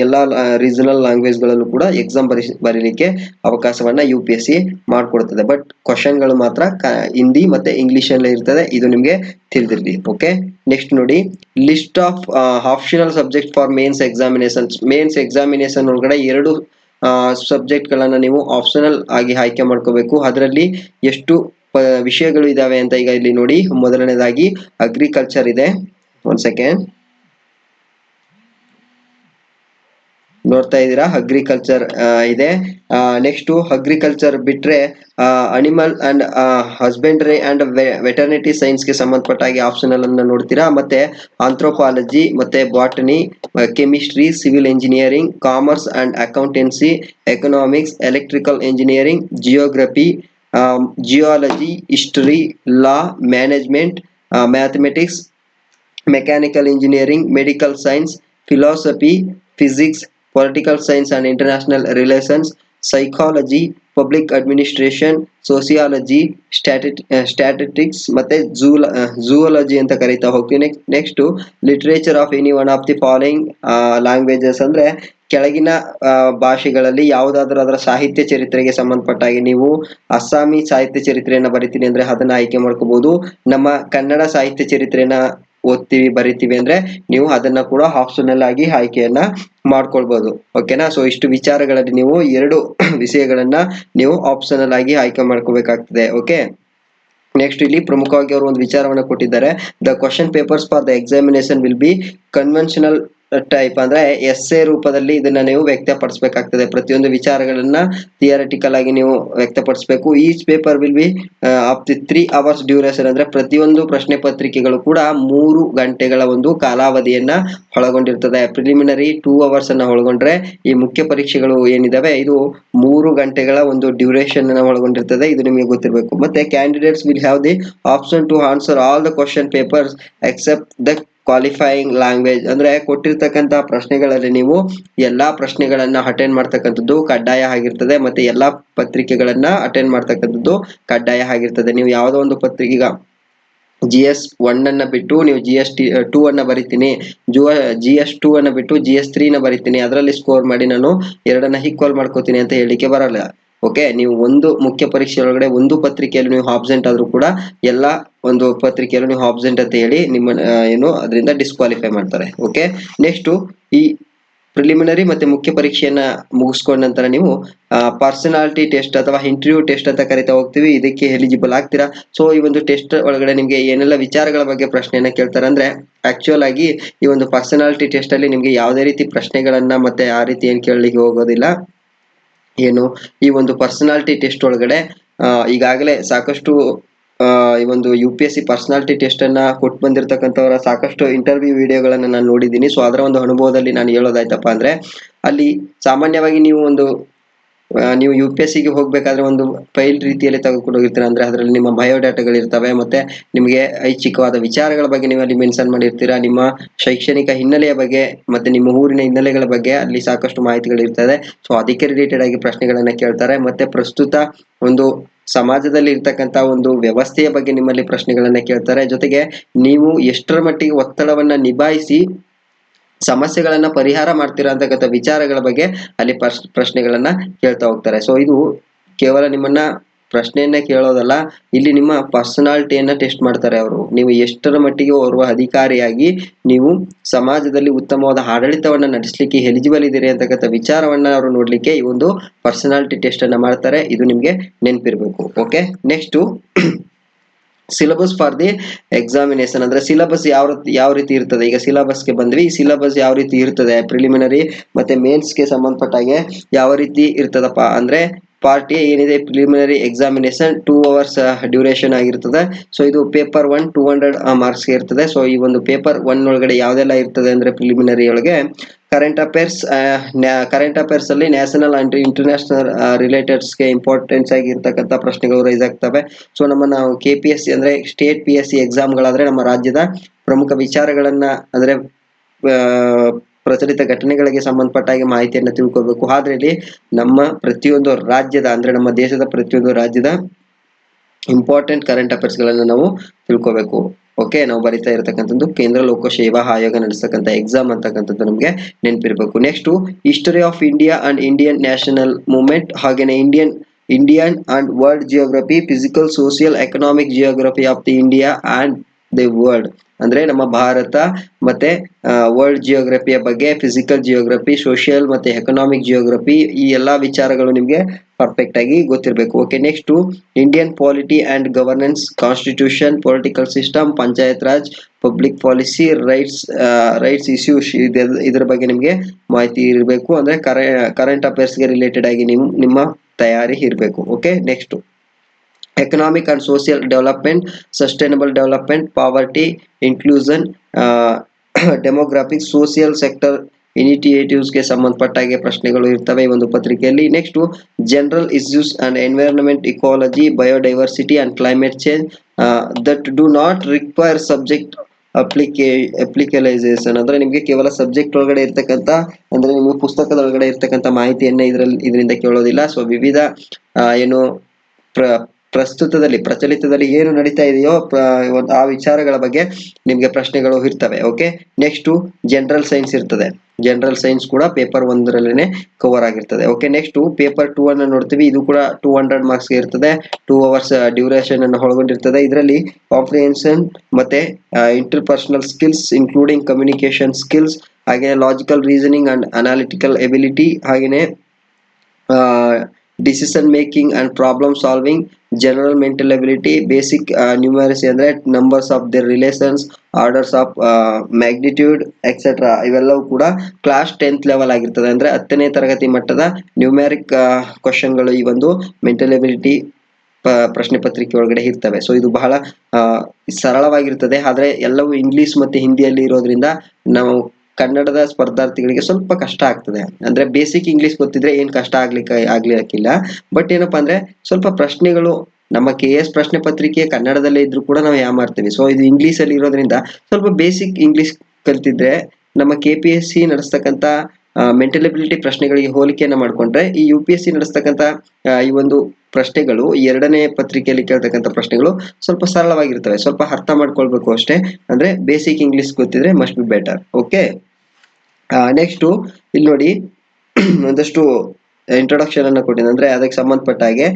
ಎಲ್ಲಾ ರೀಜನಲ್ ಲ್ಯಾಂಗ್ವೇಜ್ ಗಳಲ್ಲೂ ಕೂಡ ಎಕ್ಸಾಮ್ ಬರೀಲಿಕ್ಕೆ ಅವಕಾಶವನ್ನ UPSC ಮಾಡ್ಕೊಡ್ತದೆ. ಬಟ್ ಕ್ವಶನ್ ಗಳು ಮಾತ್ರ ಹಿಂದಿ ಮತ್ತೆ ಇಂಗ್ಲಿಷ್ ಅಲ್ಲೇ ಇರ್ತದೆ, ಇದು ನಿಮ್ಗೆ ತಿಳಿದಿರ್ಲಿ. ಓಕೆ, ನೆಕ್ಸ್ಟ್ ನೋಡಿ, list of optional subject for mains examinations. Mains examination ಒಳಗಡೆ 2 ಸಬ್ಜೆಕ್ಟ್ ಗಳನ್ನ ನೀವು ಆಪ್ಷನಲ್ ಆಗಿ ಆಯ್ಕೆ ಮಾಡ್ಕೋಬೇಕು. ಅದರಲ್ಲಿ ಎಷ್ಟು ವಿಷಯಗಳು ಇದಾವೆ ಅಂತ ಈಗ ಇಲ್ಲಿ ನೋಡಿ. ಮೊದಲನೇದಾಗಿ ಅಗ್ರಿಕಲ್ಚರ್ ಇದೆ. ಒಂದ್ ಸೆಕೆಂಡ್, ನೋಡ್ತಾ ಇದ್ದೀರಾ, ಅಗ್ರಿಕಲ್ಚರ್ ಇದೆ. ನೆಕ್ಸ್ಟ್ ಅಗ್ರಿಕಲ್ಚರ್ ಬಿಟ್ರೆ animal and husbandry and veterinary science ಗೆ ಸಂಬಂಧಪಟ್ಟ ಹಾಗೆ ಆಪ್ಷನಲ್ ಅನ್ನ ನೋಡ್ತೀರಾ. ಮತ್ತೆ ಆಂಥ್ರೋಪಾಲಜಿ ಮತ್ತೆ botany, chemistry, civil engineering, commerce and accountancy, economics, electrical engineering, geography, geology, history, law, management, mathematics, mechanical engineering, medical science, philosophy, physics, political science and international relations, psychology, public administration, sociology, statistics ಮತ್ತೆ ಝೂಲಜಿ ಅಂತ ಕರೀತಾ ಹೋಗ್ತೀನಿ. Next literature of any one of the following languages. ಅಂದ್ರೆ ಕೆಳಗಿನ ಭಾಷೆಗಳಲ್ಲಿ ಯಾವುದಾದ್ರೂ ಅದರ ಸಾಹಿತ್ಯ ಚರಿತ್ರೆಗೆ ಸಂಬಂಧಪಟ್ಟ ಹಾಗೆ ನೀವು ಅಸ್ಸಾಮಿ ಸಾಹಿತ್ಯ ಚರಿತ್ರೆಯನ್ನ ಬರಿತೀನಿ ಅಂದ್ರೆ ಅದನ್ನ ಆಯ್ಕೆ ಮಾಡ್ಕೋಬಹುದು. ನಮ್ಮ ಕನ್ನಡ ಸಾಹಿತ್ಯ ಚರಿತ್ರೆಯನ್ನ ಓದ್ತೀವಿ ಬರಿತೀವಿ ಅಂದ್ರೆ ನೀವು ಅದನ್ನ ಕೂಡ ಆಪ್ಷನಲ್ ಆಗಿ ಆಯ್ಕೆಯನ್ನ ಮಾಡ್ಕೊಳ್ಬಹುದು. ಓಕೆನಾ, ಸೊ ಇಷ್ಟು ವಿಚಾರಗಳಲ್ಲಿ ನೀವು 2 ವಿಷಯಗಳನ್ನ ನೀವು ಆಪ್ಷನಲ್ ಆಗಿ ಆಯ್ಕೆ ಮಾಡ್ಕೋಬೇಕಾಗ್ತದೆ. ಓಕೆ, ನೆಕ್ಸ್ಟ್ ಇಲ್ಲಿ ಪ್ರಮುಖವಾಗಿ ಅವರು ಒಂದು ವಿಚಾರವನ್ನ ಕೊಟ್ಟಿದ್ದಾರೆ. The question papers for the examination will be conventional type. ಅಂದ್ರೆ ಎಸ್ಸೆ ರೂಪದಲ್ಲಿ ಇದನ್ನ ನೀವು ವ್ಯಕ್ತಪಡಿಸಬೇಕಾಗ್ತದೆ. ಪ್ರತಿಯೊಂದು ವಿಚಾರಗಳನ್ನ ಥಿಯರಿಟಿಕಲ್ ಆಗಿ ನೀವು ವ್ಯಕ್ತಪಡಿಸಬೇಕು. Each paper will be of the 3 hours duration. ಅಂದ್ರೆ ಪ್ರತಿಯೊಂದು ಪ್ರಶ್ನೆ ಪತ್ರಿಕೆಗಳು ಕೂಡ 3 ಗಂಟೆಗಳ ಒಂದು ಕಾಲಾವಧಿಯನ್ನ ಒಳಗೊಂಡಿರ್ತದೆ. ಪ್ರಿಲಿಮಿನರಿ 2 hours ಅನ್ನ ಒಳಗೊಂಡ್ರೆ ಈ ಮುಖ್ಯ ಪರೀಕ್ಷೆಗಳು ಏನಿದಾವೆ ಇದು 3 ಗಂಟೆಗಳ ಒಂದು ಡ್ಯೂರೇಷನ್ ಅನ್ನ ಒಳಗೊಂಡಿರ್ತದೆ, ಇದು ನಿಮಗೆ ಗೊತ್ತಿರಬೇಕು. ಮತ್ತೆ candidates will have the option to answer all the question papers except the qualifying language. ಅಂದ್ರೆ ಕೊಟ್ಟಿರ್ತಕ್ಕಂಥ ಪ್ರಶ್ನೆಗಳಲ್ಲಿ ನೀವು ಎಲ್ಲಾ ಪ್ರಶ್ನೆಗಳನ್ನ ಅಟೆಂಡ್ ಮಾಡ್ತಕ್ಕಂಥದ್ದು ಕಡ್ಡಾಯ ಆಗಿರ್ತದೆ. ಮತ್ತೆ ಎಲ್ಲಾ ಪತ್ರಿಕೆಗಳನ್ನ ಅಟೆಂಡ್ ಮಾಡ್ತಕ್ಕಂಥದ್ದು ಕಡ್ಡಾಯ ಆಗಿರ್ತದೆ. ನೀವು ಯಾವುದೋ ಒಂದು ಪತ್ರಿಕೆ GS 1 ಅನ್ನ ಬಿಟ್ಟು ನೀವು GS 2 ಅನ್ನ ಬರಿತೀನಿ, GS 2 ಅನ್ನ ಬಿಟ್ಟು GS 3 ನ ಬರಿತೀನಿ, ಅದರಲ್ಲಿ ಸ್ಕೋರ್ ಮಾಡಿ ನಾನು 2 ಈಕ್ವಲ್ ಮಾಡ್ಕೋತೀನಿ ಅಂತ ಹೇಳಿಕೆ ಬರಲ್ಲ. ಓಕೆ, ನೀವು ಒಂದು ಮುಖ್ಯ ಪರೀಕ್ಷೆ ಒಳಗಡೆ ಒಂದು ಪತ್ರಿಕೆಯಲ್ಲಿ ನೀವು ಆಬ್ಸೆಂಟ್ ಆದ್ರೂ ಕೂಡ ಎಲ್ಲ ಒಂದು ಪತ್ರಿಕೆಯಲ್ಲಿ ನೀವು ಆಬ್ಸೆಂಟ್ ಅಂತ ಹೇಳಿ ನಿಮ್ಮ ಏನು ಅದರಿಂದ ಡಿಸ್ಕ್ವಾಲಿಫೈ ಮಾಡ್ತಾರೆ. ಓಕೆ, ನೆಕ್ಸ್ಟ್ ಈ ಪ್ರಿಲಿಮಿನರಿ ಮತ್ತೆ ಮುಖ್ಯ ಪರೀಕ್ಷೆಯನ್ನ ಮುಗಿಸ್ಕೊಂಡ ನಂತರ ನೀವು ಪರ್ಸನಾಲಿಟಿ ಟೆಸ್ಟ್ ಅಥವಾ ಇಂಟರ್ವ್ಯೂ ಟೆಸ್ಟ್ ಅಂತ ಕರಿತಾ ಹೋಗ್ತೀವಿ. ಇದಕ್ಕೆ ಎಲಿಜಿಬಲ್ ಆಗ್ತೀರಾ. ಸೊ ಈ ಒಂದು ಟೆಸ್ಟ್ ಒಳಗಡೆ ನಿಮ್ಗೆ ಏನೆಲ್ಲ ವಿಚಾರಗಳ ಬಗ್ಗೆ ಪ್ರಶ್ನೆಯನ್ನ ಕೇಳ್ತಾರೆ ಅಂದ್ರೆ, ಆಕ್ಚುಯಲ್ ಆಗಿ ಈ ಒಂದು ಪರ್ಸನಾಲಿಟಿ ಟೆಸ್ಟ್ ಅಲ್ಲಿ ನಿಮ್ಗೆ ಯಾವುದೇ ರೀತಿ ಪ್ರಶ್ನೆಗಳನ್ನ ಮತ್ತೆ ಆ ರೀತಿ ಏನ್ ಕೇಳಲಿಕ್ಕೆ ಹೋಗೋದಿಲ್ಲ. ಏನು ಈ ಒಂದು ಪರ್ಸನಾಲಿಟಿ ಟೆಸ್ಟ್ ಒಳಗಡೆ ಈಗಾಗಲೇ ಸಾಕಷ್ಟು ಈ ಒಂದು UPSC ಪರ್ಸನಾಲಿಟಿ ಟೆಸ್ಟ್ ಅನ್ನ ಕೊಟ್ಟು ಬಂದಿರತಕ್ಕಂಥವರ ಸಾಕಷ್ಟು ಇಂಟರ್ವ್ಯೂ ವಿಡಿಯೋಗಳನ್ನ ನಾನು ನೋಡಿದ್ದೀನಿ. ಸೊ ಅದರ ಒಂದು ಅನುಭವದಲ್ಲಿ ನಾನು ಹೇಳೋದಾಯ್ತಪ್ಪ ಅಂದ್ರೆ, ಅಲ್ಲಿ ಸಾಮಾನ್ಯವಾಗಿ ನೀವು UPSCಗೆ ಹೋಗ್ಬೇಕಾದ್ರೆ ಒಂದು ಫೈಲ್ ರೀತಿಯಲ್ಲಿ ತೆಗೆದುಕೊಂಡು ಹೋಗಿರ್ತೀರ. ಅಂದ್ರೆ ಅದರಲ್ಲಿ ನಿಮ್ಮ ಬಯೋಡಾಟಾಗಳು ಇರ್ತವೆ, ಮತ್ತೆ ನಿಮಗೆ ಐಚ್ಛಿಕವಾದ ವಿಚಾರಗಳ ಬಗ್ಗೆ ನೀವು ಅಲ್ಲಿ ಮೆನ್ಷನ್ ಮಾಡಿರ್ತೀರಾ, ನಿಮ್ಮ ಶೈಕ್ಷಣಿಕ ಹಿನ್ನೆಲೆಯ ಬಗ್ಗೆ ಮತ್ತೆ ನಿಮ್ಮ ಊರಿನ ಹಿನ್ನೆಲೆಗಳ ಬಗ್ಗೆ ಅಲ್ಲಿ ಸಾಕಷ್ಟು ಮಾಹಿತಿಗಳು ಇರ್ತದೆ. ಸೊ ಅದಕ್ಕೆ ರಿಲೇಟೆಡ್ ಆಗಿ ಪ್ರಶ್ನೆಗಳನ್ನ ಕೇಳ್ತಾರೆ. ಮತ್ತೆ ಪ್ರಸ್ತುತ ಒಂದು ಸಮಾಜದಲ್ಲಿ ಇರ್ತಕ್ಕಂಥ ಒಂದು ವ್ಯವಸ್ಥೆಯ ಬಗ್ಗೆ ನಿಮ್ಮಲ್ಲಿ ಪ್ರಶ್ನೆಗಳನ್ನ ಕೇಳ್ತಾರೆ. ಜೊತೆಗೆ ನೀವು ಎಷ್ಟರ ಮಟ್ಟಿಗೆ ಒತ್ತಡವನ್ನ ನಿಭಾಯಿಸಿ ಸಮಸ್ಯೆಗಳನ್ನ ಪರಿಹಾರ ಮಾಡ್ತೀರಾ ಅಂತಕ್ಕಂಥ ವಿಚಾರಗಳ ಬಗ್ಗೆ ಅಲ್ಲಿ ಪ್ರಶ್ನೆಗಳನ್ನ ಕೇಳ್ತಾ ಹೋಗ್ತಾರೆ. ಸೊ ಇದು ಕೇವಲ ನಿಮ್ಮನ್ನ ಪ್ರಶ್ನೆಯನ್ನ ಕೇಳೋದಲ್ಲ, ಇಲ್ಲಿ ನಿಮ್ಮ ಪರ್ಸನಾಲಿಟಿಯನ್ನ ಟೆಸ್ಟ್ ಮಾಡ್ತಾರೆ ಅವರು. ನೀವು ಎಷ್ಟರ ಮಟ್ಟಿಗೆ ಓರ್ವ ಅಧಿಕಾರಿಯಾಗಿ ನೀವು ಸಮಾಜದಲ್ಲಿ ಉತ್ತಮವಾದ ಆಡಳಿತವನ್ನ ನಡೆಸಲಿಕ್ಕೆ ಎಲಿಜಿಬಲ್ ಇದ್ದೀರಿ ಅಂತಕ್ಕಂಥ ವಿಚಾರವನ್ನ ಅವರು ನೋಡ್ಲಿಕ್ಕೆ ಈ ಒಂದು ಪರ್ಸನಾಲಿಟಿ ಟೆಸ್ಟ್ ಅನ್ನ ಮಾಡ್ತಾರೆ. ಇದು ನಿಮ್ಗೆ ನೆನಪಿರ್ಬೇಕು. Okay, next syllabus for the examination ಅಂದ್ರೆ ಸಿಲಬಸ್ ಯಾವ ರೀತಿ ಇರ್ತದೆ. ಈಗ ಸಿಲಬಸ್ಗೆ ಬಂದ್ವಿ. ಈ ಸಿಲಬಸ್ ಯಾವ ರೀತಿ ಇರ್ತದೆ, ಪ್ರಿಲಿಮಿನರಿ ಮತ್ತೆ ಮೇನ್ಸ್ಗೆ ಸಂಬಂಧಪಟ್ಟಾಗೆ ಯಾವ ರೀತಿ ಇರ್ತದಪ್ಪ ಅಂದ್ರೆ, ಪಾರ್ಟ್ ಎ ಏನಿದೆ ಪ್ರಿಲಿಮಿನರಿ ಎಕ್ಸಾಮಿನೇಷನ್ 2 hours ಡ್ಯೂರೇಷನ್ ಆಗಿರ್ತದೆ. ಸೊ ಇದು ಪೇಪರ್ 1 200 ಮಾರ್ಕ್ಸ್ ಇರ್ತದೆ. ಸೊ ಈ ಒಂದು ಪೇಪರ್ 1 ಒಳಗಡೆ ಯಾವ್ದೆಲ್ಲ ಇರ್ತದೆ ಅಂದ್ರೆ, ಪ್ರಿಲಿಮಿನರಿ ಒಳಗೆ ಕರೆಂಟ್ ಅಫೇರ್ಸ್ ಅಲ್ಲಿ ನ್ಯಾಷನಲ್ ಅಂಡ್ ಇಂಟರ್ನ್ಯಾಷನಲ್ ರಿಲೇಟೆಡ್ಸ್ಗೆ ಇಂಪಾರ್ಟೆನ್ಸ್ ಆಗಿರ್ತಕ್ಕಂಥ ಪ್ರಶ್ನೆಗಳು ರೈಸ್ ಆಗ್ತವೆ. ಸೊ ನಾವು KPSC ಅಂದ್ರೆ ಸ್ಟೇಟ್ PSC ಎಕ್ಸಾಮ್ಗಳಾದ್ರೆ ನಮ್ಮ ರಾಜ್ಯದ ಪ್ರಮುಖ ವಿಚಾರಗಳನ್ನ ಅಂದ್ರೆ ಪ್ರಚಲಿತ ಘಟನೆಗಳಿಗೆ ಸಂಬಂಧಪಟ್ಟ ಹಾಗೆ ಮಾಹಿತಿಯನ್ನ ತಿಳ್ಕೋಬೇಕು. ಆದ್ರೆ ಇಲ್ಲಿ ನಮ್ಮ ಪ್ರತಿಯೊಂದು ರಾಜ್ಯದ ಅಂದ್ರೆ ನಮ್ಮ ದೇಶದ ಪ್ರತಿಯೊಂದು ರಾಜ್ಯದ ಇಂಪಾರ್ಟೆಂಟ್ ಕರೆಂಟ್ ಅಫೇರ್ಸ್ ಗಳನ್ನ ನಾವು ತಿಳ್ಕೋಬೇಕು. ಓಕೆ, ನಾವು ಬರಿತಾ ಇರತಕ್ಕಂಥದ್ದು ಕೇಂದ್ರ ಲೋಕಸೇವಾ ಆಯೋಗ ನಡೆಸತಕ್ಕಂಥ ಎಕ್ಸಾಮ್ ಅಂತಕ್ಕಂಥದ್ದು ನಮ್ಗೆ ನೆನಪಿರ್ಬೇಕು. Next history of India and Indian national movement, ಹಾಗೇನೆ Indian and world geography, physical social economic geography of the India and the world ಅಂದ್ರೆ ನಮ್ಮ ಭಾರತ ಮತ್ತೆ ವರ್ಲ್ಡ್ ಜಿಯೋಗ್ರಫಿಯ ಬಗ್ಗೆ, ಫಿಸಿಕಲ್ ಜಿಯೋಗ್ರಫಿ, ಸೋಷಿಯಲ್ ಮತ್ತೆ ಎಕನಾಮಿಕ್ ಜಿಯೋಗ್ರಫಿ, ಈ ಎಲ್ಲಾ ವಿಚಾರಗಳು ನಿಮ್ಗೆ ಪರ್ಫೆಕ್ಟ್ ಆಗಿ ಗೊತ್ತಿರಬೇಕು. Okay, next Indian polity and governance, constitution, political system, Panchayat Raj, public policy, rights issues, ಇದ್ರ ಬಗ್ಗೆ ನಿಮ್ಗೆ ಮಾಹಿತಿ ಇರಬೇಕು. ಅಂದ್ರೆ ಕರೆಂಟ್ ಅಫೇರ್ಸ್ಗೆ ರಿಲೇಟೆಡ್ ಆಗಿ ನಿಮ್ಮ ತಯಾರಿ ಇರಬೇಕು. Okay, next economic and social development, sustainable development, poverty, inclusion, demographic, social sector ಇನಿಷಿಯೇಟಿವ್ಸ್ಗೆ ಸಂಬಂಧಪಟ್ಟಾಗೆ ಪ್ರಶ್ನೆಗಳು ಇರ್ತವೆ ಈ ಒಂದು ಪತ್ರಿಕೆಯಲ್ಲಿ. Next general issues and environment, ecology, biodiversity and climate change that do not require subject specialization ಅಂದ್ರೆ ನಿಮ್ಗೆ ಕೇವಲ ಸಬ್ಜೆಕ್ಟ್ ಒಳಗಡೆ ಇರ್ತಕ್ಕಂಥ ಅಂದ್ರೆ ನಿಮ್ಗೆ ಪುಸ್ತಕದ ಒಳಗಡೆ ಇರ್ತಕ್ಕಂಥ ಮಾಹಿತಿಯನ್ನ ಇದರಿಂದ ಕೇಳೋದಿಲ್ಲ. ಸೊ ವಿವಿಧ ಏನು ಪ್ರಚಲಿತದಲ್ಲಿ ಏನು ನಡೀತಾ ಇದೆಯೋ ಆ ವಿಚಾರಗಳ ಬಗ್ಗೆ ನಿಮ್ಗೆ ಪ್ರಶ್ನೆಗಳು ಇರ್ತವೆ. ಓಕೆ, ನೆಕ್ಸ್ಟ್ ಜನರಲ್ ಸೈನ್ಸ್ ಇರ್ತದೆ. ಜನರಲ್ ಸೈನ್ಸ್ ಕೂಡ ಪೇಪರ್ 1 ಕವರ್ ಆಗಿರ್ತದೆ. ಓಕೆ, ನೆಕ್ಸ್ಟ್ ಪೇಪರ್ 2 ಅನ್ನ ನೋಡ್ತೀವಿ. ಇದು ಕೂಡ 200 ಮಾರ್ಕ್ಸ್ ಇರ್ತದೆ. 2 hours ಡ್ಯೂರೇಷನ್ ಅನ್ನು ಒಳಗೊಂಡಿರ್ತದೆ. ಇದರಲ್ಲಿ ಕಾಂಪ್ರಿಹೆನ್ಷನ್ ಮತ್ತೆ interpersonal skills including communication skills, ಹಾಗೆ logical reasoning and analytical ability, ಹಾಗೇನೆ decision making and problem solving, general mental ability, basic numeracy ಅಂದ್ರೆ numbers of their relations, orders of magnitude et cetera, ಇವೆಲ್ಲವೂ ಕೂಡ ಕ್ಲಾಸ್ 10th ಲೆವೆಲ್ ಆಗಿರ್ತದೆ. ಅಂದ್ರೆ 10ನೇ ತರಗತಿ ಮಟ್ಟದ ನ್ಯೂಮ್ಯಾರಿಕ್ ಕ್ವಶನ್ಗಳು ಈ ಒಂದು ಮೆಂಟಲ್ ಎಬಿಲಿಟಿ ಪ್ರಶ್ನೆ ಪತ್ರಿಕೆ ಒಳಗಡೆ ಇರ್ತವೆ. ಸೊ ಇದು ಬಹಳ ಸರಳವಾಗಿರ್ತದೆ. ಆದ್ರೆ ಎಲ್ಲವೂ ಇಂಗ್ಲಿಷ್ ಮತ್ತೆ ಹಿಂದಿಯಲ್ಲಿ ಇರೋದ್ರಿಂದ ನಾವು ಕನ್ನಡದ ಸ್ಪರ್ಧಾರ್ಥಿಗಳಿಗೆ ಸ್ವಲ್ಪ ಕಷ್ಟ ಆಗ್ತದೆ. ಅಂದ್ರೆ ಬೇಸಿಕ್ ಇಂಗ್ಲಿಷ್ ಗೊತ್ತಿದ್ರೆ ಏನ್ ಕಷ್ಟ ಆಗ್ಲಿಕ್ಕಿಲ್ಲ. ಬಟ್ ಏನಪ್ಪಾ ಅಂದ್ರೆ ಸ್ವಲ್ಪ ಪ್ರಶ್ನೆಗಳು ನಮ್ಮ KS ಪ್ರಶ್ನೆ ಪತ್ರಿಕೆ ಕನ್ನಡದಲ್ಲೇ ಇದ್ರೂ ಕೂಡ ನಾವು ಮಾಡ್ತೀವಿ. ಸೊ ಇದು ಇಂಗ್ಲಿಷ್ ಅಲ್ಲಿ ಇರೋದ್ರಿಂದ ಸ್ವಲ್ಪ ಬೇಸಿಕ್ ಇಂಗ್ಲಿಷ್ ಕಲ್ತಿದ್ರೆ ನಮ್ಮ KPSC ನಡೆಸ್ತಕ್ಕಂತ ಮೆಂಟಲ್ ಎಬಿಲಿಟಿ ಪ್ರಶ್ನೆಗಳಿಗೆ ಹೋಲಿಕೆಯನ್ನ ಮಾಡ್ಕೊಂಡ್ರೆ ಈ UPSC ನಡೆಸ್ತಕ್ಕಂತ ಈ ಒಂದು ಪ್ರಶ್ನೆಗಳು 2ನೇ ಪತ್ರಿಕೆಯಲ್ಲಿ ಕೇಳ್ತಕ್ಕಂಥ ಪ್ರಶ್ನೆಗಳು ಸ್ವಲ್ಪ ಸರಳವಾಗಿರ್ತವೆ. ಸ್ವಲ್ಪ ಅರ್ಥ ಮಾಡ್ಕೊಳ್ಬೇಕು ಅಷ್ಟೇ. ಅಂದ್ರೆ ಬೇಸಿಕ್ ಇಂಗ್ಲಿಷ್ ಗೊತ್ತಿದ್ರೆ must be better. Okay, next ಇಲ್ಲಿ ನೋಡಿ ಒಂದಷ್ಟು ಇಂಟ್ರೊಡಕ್ಷನ್ ಅನ್ನು ಕೊಟ್ಟಿದೆ. ಅಂದ್ರೆ ಅದಕ್ಕೆ ಸಂಬಂಧಪಟ್ಟ ಹಾಗೆ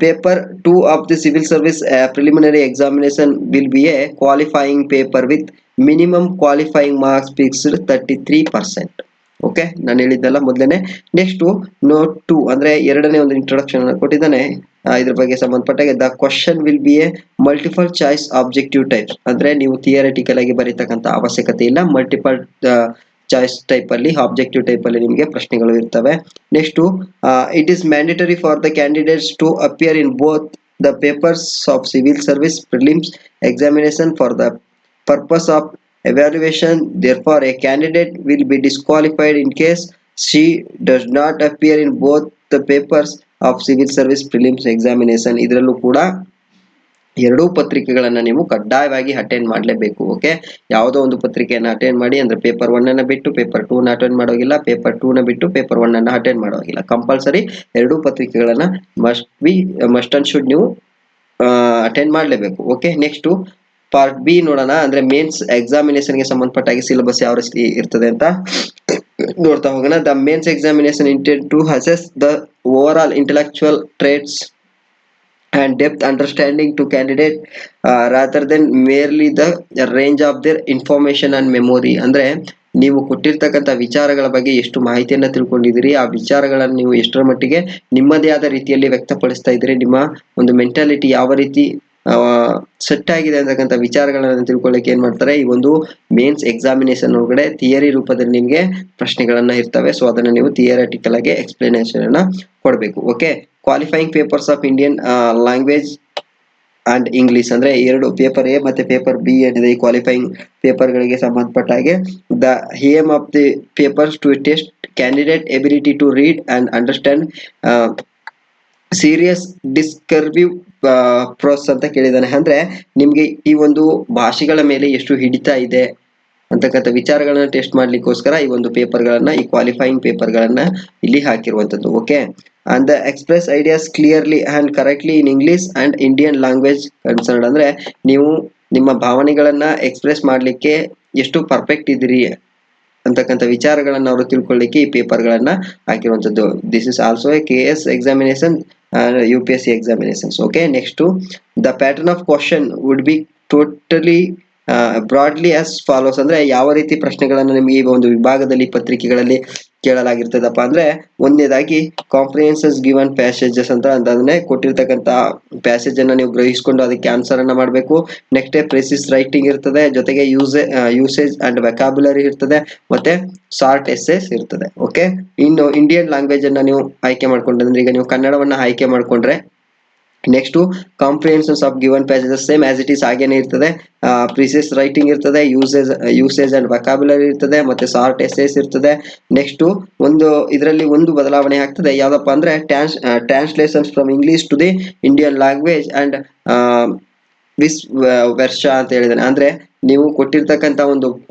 paper 2 of the civil service preliminary examination will be A qualifying paper with minimum qualifying marks fixed 33%. Okay, ನಾನು ಹೇಳಿದ್ದಲ್ಲ ಮೊದಲನೇ. ನೆಕ್ಸ್ಟ್ ನೋಟ್ 2 ಅಂದ್ರೆ ಎರಡನೇ ಒಂದು ಇಂಟ್ರೊಡಕ್ಷನ್ ಅನ್ನು ಕೊಟ್ಟಿದ್ದಾನೆ. ಇದ್ರ ಬಗ್ಗೆ ಸಂಬಂಧಪಟ್ಟಾಗ the question will be a multiple choice objective types. ಅಂದ್ರೆ ನೀವು ಥಿಯರಿಟಿಕಲ್ ಆಗಿ ಬರೀತಕ್ಕಂಥ ಅವಶ್ಯಕತೆ ಇಲ್ಲ, ಮಲ್ಟಿಪಲ್ ಚಾಯ್ಸ್ ಟೈಪ್ ಅಲ್ಲಿ, ಆಬ್ಜೆಕ್ಟಿವ್ ಟೈಪ್ ಅಲ್ಲಿ ನಿಮಗೆ ಪ್ರಶ್ನೆಗಳು ಇರ್ತವೆ. Next it is mandatory for the candidates to appear in both the papers of civil service prelims examination for the purpose of evaluation. Therefore, a candidate will be disqualified in case she does not appear in both the papers of civil service prelims examination. ಇದರಲ್ಲೂ ಕೂಡ ಎರಡೂ ಪತ್ರಿಕೆಗಳನ್ನ ನೀವು ಕಡ್ಡಾಯವಾಗಿ ಅಟೆಂಡ್ ಮಾಡಲೇಬೇಕು. ಓಕೆ, ಯಾವುದೋ ಒಂದು ಪತ್ರಿಕೆಯನ್ನು ಅಟೆಂಡ್ ಮಾಡಿ, ಅಂದ್ರೆ ಪೇಪರ್ 1 ಅನ್ನ ಬಿಟ್ಟು ಪೇಪರ್ 2 ನ ಅಟೆಂಡ್ ಮಾಡೋಗಿಲ್ಲ, ಪೇಪರ್ 2 ನ ಬಿಟ್ಟು ಪೇಪರ್ 1 ಅನ್ನ ಅಟೆಂಡ್ ಮಾಡೋಗಿಲ್ಲ. ಕಂಪಲ್ಸರಿ ಎರಡೂ ಪತ್ರಿಕೆಗಳನ್ನ ಮಸ್ಟ್ ಅಂಡ್ ಶುಡ್ ನೀವು ಅಟೆಂಡ್ ಮಾಡಲೇಬೇಕು. ಓಕೆ, ನೆಕ್ಸ್ಟ್ ಪಾರ್ಟ್ ಬಿ ನೋಡೋಣ. ಅಂದ್ರೆ ಮೇನ್ಸ್ ಎಕ್ಸಾಮಿನೇಷನ್ ಗೆ ಸಂಬಂಧಪಟ್ಟಾಗಿ ಸಿಲೆಬಸ್ ಯಾವ ರೀತಿ ಇರ್ತದೆ ಅಂತ ನೋಡ್ತಾ ಹೋಗೋಣ. The mains examination intend to assess the overall intellectual traits and depth understanding to candidate rather than merely the range of their information and memory. ಅಂದ್ರೆ ನೀವು ಕೊಟ್ಟಿರ್ತಕ್ಕಂಥ ವಿಚಾರಗಳ ಬಗ್ಗೆ ಎಷ್ಟು ಮಾಹಿತಿಯನ್ನ ತಿಳ್ಕೊಂಡಿದ್ದೀರಿ, ಆ ವಿಚಾರಗಳನ್ನು ನೀವು ಎಷ್ಟರ ಮಟ್ಟಿಗೆ ನಿಮ್ಮದೇ ಆದ ರೀತಿಯಲ್ಲಿ ವ್ಯಕ್ತಪಡಿಸ್ತಾ ಇದ್ದೀರಿ, ನಿಮ್ಮ ಒಂದು ಮೆಂಟಾಲಿಟಿ ಯಾವ ರೀತಿ ಸೆಟ್ ಆಗಿದೆ ಅಂತಕ್ಕಂಥ ವಿಚಾರಗಳನ್ನು ತಿಳ್ಕೊಳ್ಳಿಕ್ಕೆ ಏನ್ ಮಾಡ್ತಾರೆ, ಈ ಒಂದು ಮೇನ್ಸ್ ಎಕ್ಸಾಮಿನೇಷನ್ ಒಳಗಡೆ ಥಿಯರಿ ರೂಪದಲ್ಲಿ ನಿಮ್ಗೆ ಪ್ರಶ್ನೆಗಳನ್ನ ಇರ್ತವೆ. ಸೊ ಅದನ್ನ ನೀವು ಥಿಯರಿಟಿಕಲ್ ಆಗಿ ಎಕ್ಸ್ಪ್ಲನೇಷನ್ ಅನ್ನ ಕೊಡಬೇಕು. Okay, qualifying papers of Indian language and English ಅಂದ್ರೆ ಎರಡು ಪೇಪರ್ ಎ ಮತ್ತೆ ಪೇಪರ್ ಬಿ ಏನಿದೆ, ಈ ಕ್ವಾಲಿಫೈಯಿಂಗ್ ಪೇಪರ್ ಗಳಿಗೆ ಸಂಬಂಧಪಟ್ಟ ಹಾಗೆ the aim of the papers to test candidate ability to read and understand serious discursive prose ಅಂತ ಕೇಳಿದಾನೆ. ಅಂದ್ರೆ ನಿಮ್ಗೆ ಈ ಒಂದು ಭಾಷೆಗಳ ಮೇಲೆ ಎಷ್ಟು ಹಿಡಿತ ಇದೆ ಅಂತಕ್ಕಂಥ ವಿಚಾರಗಳನ್ನ ಟೆಸ್ಟ್ ಮಾಡ್ಲಿಕ್ಕೋಸ್ಕರ ಈ ಒಂದು ಪೇಪರ್ಗಳನ್ನ, ಈ ಕ್ವಾಲಿಫೈಯಿಂಗ್ ಪೇಪರ್ಗಳನ್ನ ಇಲ್ಲಿ ಹಾಕಿರುವಂತದ್ದು. Okay, and the express ideas clearly and correctly in English and Indian language concern. ಅಂದ್ರೆ ನೀವು ನಿಮ್ಮ ಭಾವನೆಗಳನ್ನ ಎಕ್ಸ್ಪ್ರೆಸ್ ಮಾಡ್ಲಿಕ್ಕೆ ಎಷ್ಟು ಪರ್ಫೆಕ್ಟ್ ಇದ್ದೀರಿ ಅಂತಕ್ಕಂಥ ವಿಚಾರಗಳನ್ನ ಅವರು ತಿಳ್ಕೊಳ್ಳಿಕ್ಕೆ ಈ ಪೇಪರ್ಗಳನ್ನ ಹಾಕಿರುವಂತದ್ದು. This is also a KS examination, UPSC examinations. Okay, next the pattern of question would be totally broadly as follows. ಅಂದ್ರೆ ಯಾವ ರೀತಿ ಪ್ರಶ್ನೆಗಳನ್ನ ನಿಮಗೆ ಈ ಒಂದು ವಿಭಾಗದಲ್ಲಿ ಪತ್ರಿಕೆಗಳಲ್ಲಿ ಕೇಳಲಾಗಿರ್ತದಪ್ಪ ಅಂದ್ರೆ, ಒಂದನೇದಾಗಿ ಕಾಂಪ್ರಿಹೆನ್ಸಸ್ ಗಿವನ್ ಪ್ಯಾಸೇಜಸ್ ಅಂತ ಅಂದ್ರೆ ಕೊಟ್ಟಿರ್ತಕ್ಕಂಥ ಪ್ಯಾಸೇಜ್ ಅನ್ನ ನೀವು ಗ್ರಹಿಸಿಕೊಂಡು ಅದಕ್ಕೆ ಆನ್ಸರ್ ಅನ್ನ ಮಾಡಬೇಕು. ನೆಕ್ಸ್ಟ್ ಪ್ರೆಸಿಸ್ ರೈಟಿಂಗ್ ಇರ್ತದೆ, ಜೊತೆಗೆ ಯೂಸೇಜ್ ಅಂಡ್ ವೆಕಾಬ್ಯುಲರಿ ಇರ್ತದೆ, ಮತ್ತೆ ಶಾರ್ಟ್ ಎಸ್ಸೇಸ್ ಇರ್ತದೆ. ಓಕೆ, ಇನ್ನು ಇಂಡಿಯನ್ ಲ್ಯಾಂಗ್ವೇಜ್ ಅನ್ನ ನೀವು ಆಯ್ಕೆ ಮಾಡ್ಕೊಂಡ್ರೆ, ಈಗ ನೀವು ಕನ್ನಡವನ್ನ ಆಯ್ಕೆ ಮಾಡ್ಕೊಂಡ್ರೆ next comprehensions of given passages same as it is ಹಾಗೇನೆ ಇರ್ತದೆ. ಪ್ರಿಸೈಸ್ ರೈಟಿಂಗ್ ಇರ್ತದೆ, ಯೂಸೇಜ್ ಅಂಡ್ ವೊಕ್ಯಾಬ್ಯುಲರಿ ಇರ್ತದೆ, ಮತ್ತೆ ಶಾರ್ಟ್ ಎಸ್ಸೇಸ್ ಇರ್ತದೆ. ನೆಕ್ಸ್ಟ್ ಒಂದು ಇದರಲ್ಲಿ ಒಂದು ಬದಲಾವಣೆ ಆಗ್ತದೆ, ಯಾವ್ದಪ್ಪ ಅಂದ್ರೆ translations from English to the Indian language and vice versa ಅಂತ ಹೇಳಿದಾನೆ. ಅಂದ್ರೆ ನೀವು ಕೊಟ್ಟಿರ್ತಕ್ಕಂಥ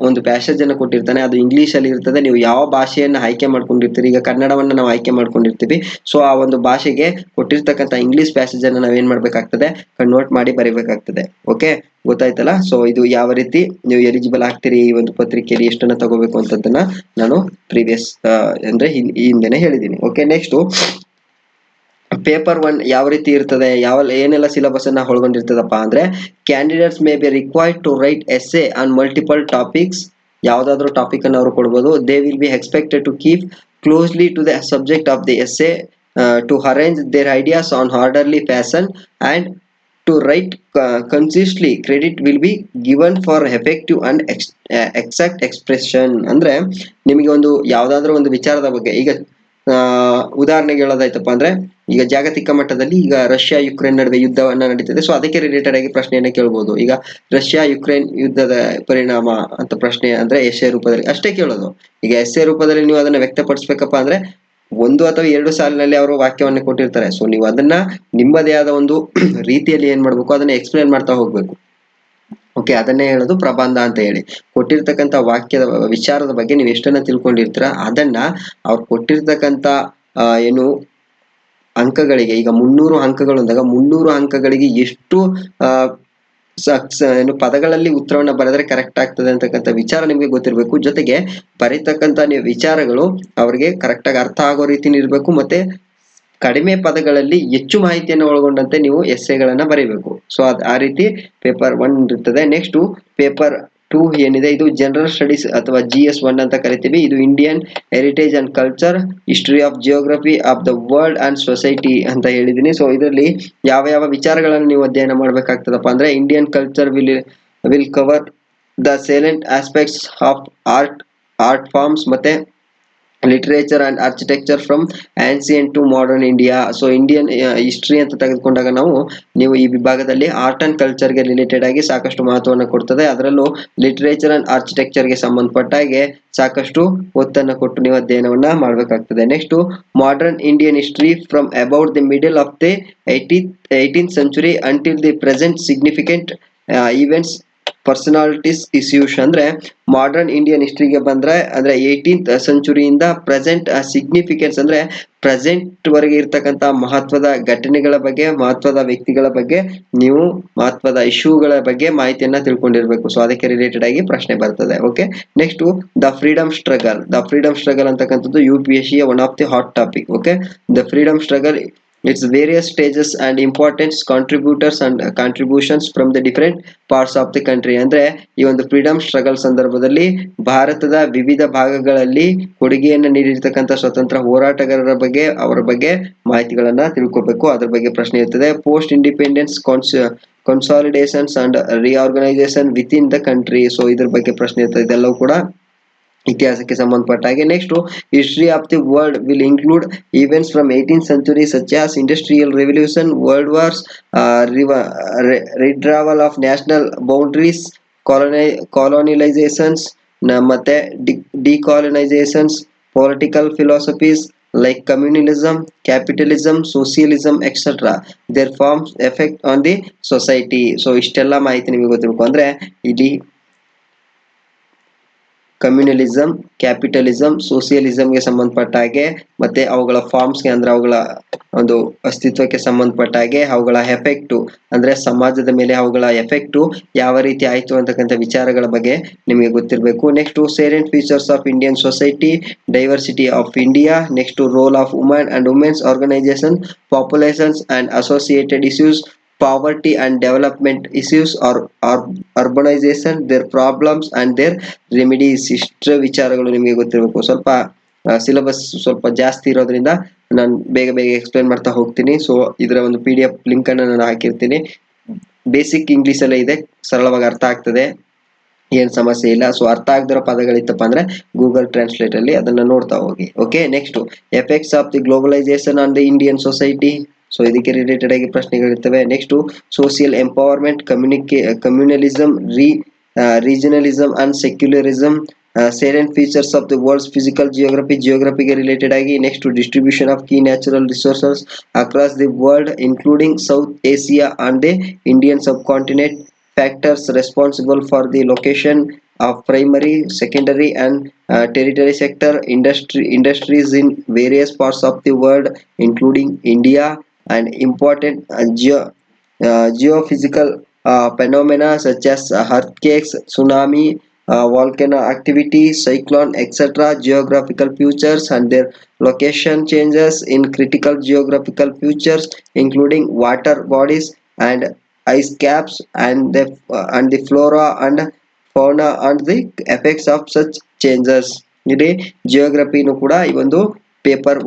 ಒಂದು ಪ್ಯಾಸೇಜ್ ಅನ್ನು ಕೊಟ್ಟಿರ್ತಾನೆ, ಅದು ಇಂಗ್ಲಿಷ್ ಅಲ್ಲಿ ಇರ್ತದೆ. ನೀವು ಯಾವ ಭಾಷೆಯನ್ನ ಆಯ್ಕೆ ಮಾಡ್ಕೊಂಡಿರ್ತೀರಿ, ಈಗ ಕನ್ನಡವನ್ನ ನಾವು ಆಯ್ಕೆ ಮಾಡ್ಕೊಂಡಿರ್ತೀವಿ, ಸೊ ಆ ಒಂದು ಭಾಷೆಗೆ ಕೊಟ್ಟಿರ್ತಕ್ಕಂಥ ಇಂಗ್ಲಿಷ್ ಪ್ಯಾಸೇಜ್ ಅನ್ನ ನಾವ್ ಏನ್ ಮಾಡ್ಬೇಕಾಗ್ತದೆ, ಕನ್ವರ್ಟ್ ಮಾಡಿ ಬರೀಬೇಕಾಗ್ತದೆ. ಓಕೆ, ಗೊತ್ತಾಯ್ತಲ್ಲ. ಸೊ ಇದು ಯಾವ ರೀತಿ ನೀವು ಎಲಿಜಿಬಲ್ ಆಗ್ತೀರಿ ಈ ಒಂದು ಪತ್ರಿಕೆಯಲ್ಲಿ, ಎಷ್ಟನ್ನ ತಗೋಬೇಕು ಅಂತದನ್ನ ನಾನು ಪ್ರೀವಿಯಸ್ ಅಂದ್ರೆ ಹಿಂದೆನೆ ಹೇಳಿದ್ದೀನಿ. ಓಕೆ, ನೆಕ್ಸ್ಟ್ ಪೇಪರ್ 1 ಯಾವ ರೀತಿ ಇರ್ತದೆ, ಏನೆಲ್ಲ ಸಿಲೆಬಸ್ ಅನ್ನ ಒಳಗೊಂಡಿರ್ತದಪ್ಪ ಅಂದ್ರೆ, candidates may be required to write essay on multiple topics. ಯಾವ್ದಾದ್ರು ಟಾಪಿಕ್ ಅನ್ನು ಅವರು ಕೊಡ್ಬೋದು. They will be expected to keep closely to the subject of the essay, to arrange their ideas on orderly fashion and to write concisely. Credit will be given for effective and exact expression. ಅಂದ್ರೆ ನಿಮಗೆ ಒಂದು ಯಾವ್ದಾದ್ರು ಒಂದು ವಿಚಾರದ ಬಗ್ಗೆ, ಈಗ ಉದಾಹರಣೆಗೆ ಹೇಳೋದಾಯ್ತಪ್ಪ ಅಂದ್ರೆ, ಈಗ ಜಾಗತಿಕ ಮಟ್ಟದಲ್ಲಿ ಈಗ ರಷ್ಯಾ ಯುಕ್ರೇನ್ ನಡುವೆ ಯುದ್ಧವನ್ನ ನಡೀತಿದೆ. ಸೊ ಅದಕ್ಕೆ ರಿಲೇಟೆಡ್ ಆಗಿ ಪ್ರಶ್ನೆಯನ್ನ ಕೇಳ್ಬೋದು. ಈಗ ರಷ್ಯಾ ಯುಕ್ರೇನ್ ಯುದ್ಧದ ಪರಿಣಾಮ ಅಂತ ಪ್ರಶ್ನೆ ಅಂದ್ರೆ ಎಸ್ಸೆ ರೂಪದಲ್ಲಿ ಅಷ್ಟೇ ಕೇಳೋದು. ಈಗ ಎಸ್ಸೆ ರೂಪದಲ್ಲಿ ನೀವು ಅದನ್ನ ವ್ಯಕ್ತಪಡಿಸ್ಬೇಕಪ್ಪ ಅಂದ್ರೆ 1 ಅಥವಾ 2 ಸಾಲಿನಲ್ಲಿ ಅವರು ವಾಕ್ಯವನ್ನು ಕೊಟ್ಟಿರ್ತಾರೆ. ಸೊ ನೀವು ಅದನ್ನ ನಿಮ್ಮದೇ ಆದ ಒಂದು ರೀತಿಯಲ್ಲಿ ಏನ್ ಮಾಡ್ಬೇಕು, ಅದನ್ನ ಎಕ್ಸ್ಪ್ಲೇನ್ ಮಾಡ್ತಾ ಹೋಗ್ಬೇಕು. ಓಕೆ, ಅದನ್ನೇ ಹೇಳೋದು ಪ್ರಬಂಧ ಅಂತ ಹೇಳಿ. ಕೊಟ್ಟಿರ್ತಕ್ಕಂಥ ವಾಕ್ಯದ ವಿಚಾರದ ಬಗ್ಗೆ ನೀವು ಎಷ್ಟನ್ನ ತಿಳ್ಕೊಂಡಿರ್ತೀರ ಅದನ್ನ ಅವ್ರು ಕೊಟ್ಟಿರ್ತಕ್ಕಂಥ ಏನು ಅಂಕಗಳಿಗೆ, ಈಗ 300 ಅಂಕಗಳು ಅಂದಾಗ 300 ಅಂಕಗಳಿಗೆ ಎಷ್ಟು ಏನು ಪದಗಳಲ್ಲಿ ಉತ್ತರವನ್ನ ಬರೆದ್ರೆ ಕರೆಕ್ಟ್ ಆಗ್ತದೆ ಅಂತಕ್ಕಂಥ ವಿಚಾರ ನಿಮ್ಗೆ ಗೊತ್ತಿರಬೇಕು. ಜೊತೆಗೆ ಬರೀತಕ್ಕಂಥ ನೀವು ವಿಚಾರಗಳು ಅವ್ರಿಗೆ ಕರೆಕ್ಟ್ ಆಗಿ ಅರ್ಥ ಆಗೋ ರೀತಿಲಿ ಇರಬೇಕು. ಮತ್ತೆ ಕಡಿಮೆ ಪದಗಳಲ್ಲಿ ಹೆಚ್ಚು ಮಾಹಿತಿಯನ್ನು ಒಳಗೊಂಡಂತೆ ನೀವು ಎಸ್ಸೆಗಳನ್ನ ಬರೀಬೇಕು. ಸೊ ಆ ರೀತಿ ಪೇಪರ್ 1 ಇರ್ತದೆ. ನೆಕ್ಸ್ಟ್ ಪೇಪರ್ 2 ಏನಿದೆ ಇದು ಜನರಲ್ ಸ್ಟಡೀಸ್ ಅಥವಾ GS1 ಅಂತ ಕರಿತೀವಿ. ಇದು Indian heritage and culture, history of geography of the world and society ಅಂತ ಹೇಳಿದೀನಿ. ಸೊ ಇದರಲ್ಲಿ ಯಾವ ಯಾವ ವಿಚಾರಗಳನ್ನು ನೀವು ಅಧ್ಯಯನ ಮಾಡ್ಬೇಕಾಗ್ತದಪ್ಪ ಅಂದ್ರೆ Indian culture will cover the salient aspects of art forms ಮತ್ತೆ literature and architecture from ancient to modern India. So Indian history ಅಂತ ತೆಗೆದುಕೊಂಡಾಗ ನೀವು ಈ ವಿಭಾಗದಲ್ಲಿ ಆರ್ಟ್ ಅಂಡ್ ಕಲ್ಚರ್ಗೆ ರಿಲೇಟೆಡ್ ಆಗಿ ಸಾಕಷ್ಟು ಮಹತ್ವವನ್ನು ಕೊಡ್ತದೆ. ಅದರಲ್ಲೂ ಲಿಟರೇಚರ್ ಅಂಡ್ ಆರ್ಕಿಟೆಕ್ಚರ್ಗೆ ಸಂಬಂಧಪಟ್ಟ ಹಾಗೆ ಸಾಕಷ್ಟು ಒತ್ತನ್ನು ಕೊಟ್ಟು ನೀವು ಅಧ್ಯಯನವನ್ನ ಮಾಡಬೇಕಾಗ್ತದೆ. Next modern Indian history from about the middle of the 18th century until the present significant events personalities issues. ಅಂದ್ರೆ ಮಾಡರ್ನ್ ಇಂಡಿಯನ್ ಹಿಸ್ಟ್ರಿಗೆ ಬಂದ್ರೆ ಅಂದ್ರೆ 18th ಸೆಂಚುರಿಯಿಂದ ಪ್ರೆಸೆಂಟ್ ಸಿಗ್ನಿಫಿಕೆನ್ಸ್ ಅಂದ್ರೆ ಪ್ರೆಸೆಂಟ್ ವರೆಗೆ ಇರ್ತಕ್ಕಂಥ ಮಹತ್ವದ ಘಟನೆಗಳ ಬಗ್ಗೆ, ಮಹತ್ವದ ವ್ಯಕ್ತಿಗಳ ಬಗ್ಗೆ, ನೀವು ಮಹತ್ವದ ಇಶ್ಯೂಗಳ ಬಗ್ಗೆ ಮಾಹಿತಿಯನ್ನ ತಿಳ್ಕೊಂಡಿರ್ಬೇಕು. ಸೊ ಅದಕ್ಕೆ ರಿಲೇಟೆಡ್ ಆಗಿ ಪ್ರಶ್ನೆ ಬರ್ತದೆ. Okay, next the freedom struggle ಅಂತಕ್ಕಂಥದ್ದು UPSC one of the hot topic. Okay, the freedom struggle its various stages and important contributors and contributions from the different parts of the country. ಅಂದ್ರೆ ಈ ಒಂದು ಫ್ರೀಡಮ್ ಸ್ಟ್ರಗಲ್ ಸಂದರ್ಭದಲ್ಲಿ ಭಾರತದ ವಿವಿಧ ಭಾಗಗಳಲ್ಲಿ ಕೊಡುಗೆಯನ್ನು ನೀಡಿರ್ತಕ್ಕಂಥ ಸ್ವತಂತ್ರ ಹೋರಾಟಗಾರರ ಬಗ್ಗೆ, ಅವರ ಬಗ್ಗೆ ಮಾಹಿತಿಗಳನ್ನ ತಿಳ್ಕೊಬೇಕು. ಅದ್ರ ಬಗ್ಗೆ ಪ್ರಶ್ನೆ ಇರ್ತದೆ. Post independence consolidations and reorganization within the country. So ಇದ್ರ ಬಗ್ಗೆ ಪ್ರಶ್ನೆ ಇರ್ತದೆ. ಇದೆಲ್ಲವೂ ಕೂಡ ಇತಿಹಾಸಕ್ಕೆ ಸಂಬಂಧಪಟ್ಟ ಹಾಗೆ. Next history of the world will include events from 18th century such as industrial revolution, world wars, withdrawal of national boundaries, colonizations, ಮತ್ತೆ decolonizations, political philosophies like communalism, capitalism, socialism, etc. their forms effect on the society. So ಇಷ್ಟೆಲ್ಲ ಮಾಹಿತಿ ನಿಮಗೆ ಗೊತ್ತಿರಬೇಕು. ಅಂದ್ರೆ ಇಲ್ಲಿ ಕಮ್ಯುನಲಿಸಂ, ಕ್ಯಾಪಿಟಲಿಸಂ, ಸೋಸಿಯಲಿಸಂಗೆ ಸಂಬಂಧಪಟ್ಟ ಹಾಗೆ ಮತ್ತೆ ಅವುಗಳ ಫಾರ್ಮ್ಸ್ಗೆ ಅಂದ್ರೆ ಅವುಗಳ ಒಂದು ಅಸ್ತಿತ್ವಕ್ಕೆ ಸಂಬಂಧಪಟ್ಟ ಹಾಗೆ ಅವುಗಳ ಎಫೆಕ್ಟು ಅಂದ್ರೆ ಸಮಾಜದ ಮೇಲೆ ಅವುಗಳ ಎಫೆಕ್ಟು ಯಾವ ರೀತಿ ಆಯ್ತು ಅಂತಕ್ಕಂಥ ವಿಚಾರಗಳ ಬಗ್ಗೆ ನಿಮಗೆ ಗೊತ್ತಿರಬೇಕು. Next salient features of Indian society, diversity of India, next role of women and women's organization, populations and associated issues, poverty and development issues or urbanization, their problems and their remedies. ಇಷ್ಟು ವಿಚಾರಗಳು ನಿಮಗೆ ಗೊತ್ತಿರಬೇಕು. ಸ್ವಲ್ಪ ಸಿಲೆಬಸ್ ಸ್ವಲ್ಪ ಜಾಸ್ತಿ ಇರೋದ್ರಿಂದ ನಾನು ಬೇಗ ಬೇಗ ಎಕ್ಸ್ಪ್ಲೇನ್ ಮಾಡ್ತಾ ಹೋಗ್ತೀನಿ. ಸೊ ಇದರ ಒಂದು PDF ಲಿಂಕ್ ಅನ್ನು ನಾನು ಹಾಕಿರ್ತೀನಿ. ಬೇಸಿಕ್ ಇಂಗ್ಲಿಷ್ ಅಲ್ಲೇ ಇದೆ, ಸರಳವಾಗಿ ಅರ್ಥ ಆಗ್ತದೆ, ಏನ್ ಸಮಸ್ಯೆ ಇಲ್ಲ. ಸೊ ಅರ್ಥ ಆಗದಿರೋ ಪದಗಳಿತ್ತಪ್ಪ ಅಂದ್ರೆ ಗೂಗಲ್ ಟ್ರಾನ್ಸ್ಲೇಟ್ ಅಲ್ಲಿ ಅದನ್ನ ನೋಡ್ತಾ ಹೋಗಿ. Okay, next effects of the globalization on the Indian society. So ಇದಕ್ಕೆ ರಿಲೇಟೆಡ್ ಆಗಿ ಪ್ರಶ್ನೆಗಳಿರ್ತವೆ. Next social empowerment, communalism, regionalism and secularism, salient features of the world's physical geography ಗೆ ರಿಲೇಟೆಡ್ ಆಗಿ. Next distribution of key natural resources across the world including South Asia and the Indian subcontinent, factors responsible for the location of primary, secondary and tertiary sector industries in various parts of the world including India, and important geophysical phenomena such as earthquakes, tsunami, volcano activity, cyclone, etc. Geographical features and their location changes in critical geographical features including water bodies and ice caps and the flora and fauna and the effects of such changes. ಇಲ್ಲಿ ಜಿಯೋಗ್ರಫಿನೂ ಕೂಡ ಈ ಒಂದು ಪೇಪರ್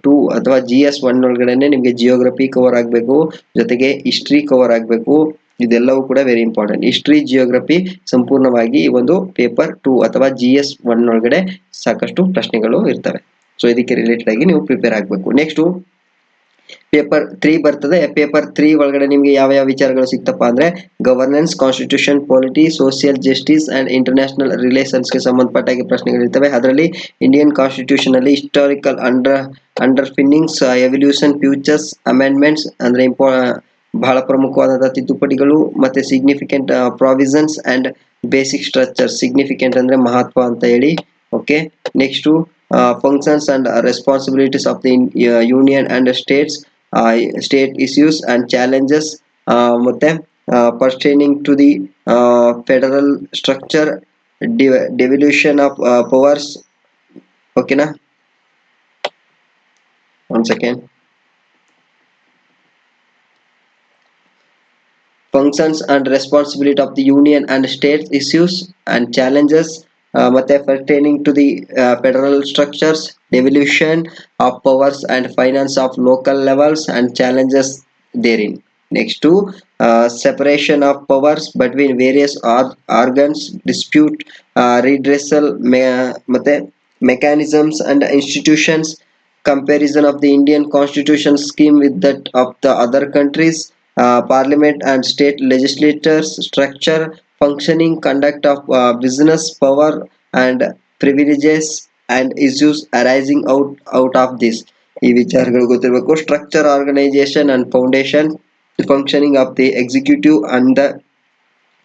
2 ಅಥವಾ GS1 ಒಳಗಡೆನೆ ನಿಮಗೆ ಜಿಯೋಗ್ರಫಿ ಕವರ್ ಆಗಬೇಕು, ಜೊತೆಗೆ ಹಿಸ್ಟ್ರಿ ಕವರ್ ಆಗಬೇಕು. ಇದೆಲ್ಲವೂ ಕೂಡ ವೆರಿ ಇಂಪಾರ್ಟೆಂಟ್. ಹಿಸ್ಟ್ರಿ, ಜಿಯೋಗ್ರಫಿ ಸಂಪೂರ್ಣವಾಗಿ ಈ ಒಂದು ಪೇಪರ್ 2 ಅಥವಾ GS1 ಒಳಗಡೆ ಸಾಕಷ್ಟು ಪ್ರಶ್ನೆಗಳು ಇರ್ತವೆ. ಸೊ ಇದಕ್ಕೆ ರಿಲೇಟೆಡ್ ಆಗಿ ನೀವು ಪ್ರಿಪೇರ್ ಆಗಬೇಕು. ನೆಕ್ಸ್ಟ್ ಪೇಪರ್ 3 ಬರ್ತದೆ. ಪೇಪರ್ 3 ಒಳಗಡೆ ನಿಮ್ಗೆ ಯಾವ ಯಾವ ವಿಚಾರಗಳು ಸಿಗ್ತಪ್ಪ ಅಂದ್ರೆ governance, constitution, polity, social justice and international relations ಗೆ ಸಂಬಂಧಪಟ್ಟಾಗಿ ಪ್ರಶ್ನೆಗಳಿರ್ತವೆ. ಅದರಲ್ಲಿ ಇಂಡಿಯನ್ ಕಾನ್ಸ್ಟಿಟ್ಯೂಷನ್ ಅಲ್ಲಿ ಹಿಸ್ಟಾರಿಕಲ್ ಅಂಡರ್ಪಿನ್ನಿಂಗ್ಸ್, ಎವಲ್ಯೂಷನ್, ಫ್ಯೂಚರ್ಸ್, ಅಮೆಂಡ್ಮೆಂಟ್ಸ್ ಅಂದ್ರೆ ಬಹಳ ಪ್ರಮುಖವಾದಂತಹ ತಿದ್ದುಪಡಿಗಳು, ಮತ್ತೆ significant provisions and basic structure. Significant ಅಂದ್ರೆ ಮಹತ್ವ ಅಂತ ಹೇಳಿ. Okay, next functions and responsibilities of the union and state issues and challenges, ಮತ್ತೆ pertaining to the federal structure, devolution of powers. Okay na, one second. Functions and responsibility of the union and state issues and challenges, ಮತ್ತೆ pertaining to the federal structures, devolution of powers and finance of local levels and challenges therein. Next to separation of powers between various organs, dispute redressal ಮತ್ತೆ mechanisms and institutions, comparison of the Indian constitution scheme with that of the other countries, parliament and state legislatures structure, functioning, conduct of business, power and privileges and issues arising out of this. ಈ ವಿಚಾರಗಳು ಗೊತ್ತಿರಬೇಕು. Structure, organisation and foundation, functioning of the executive and the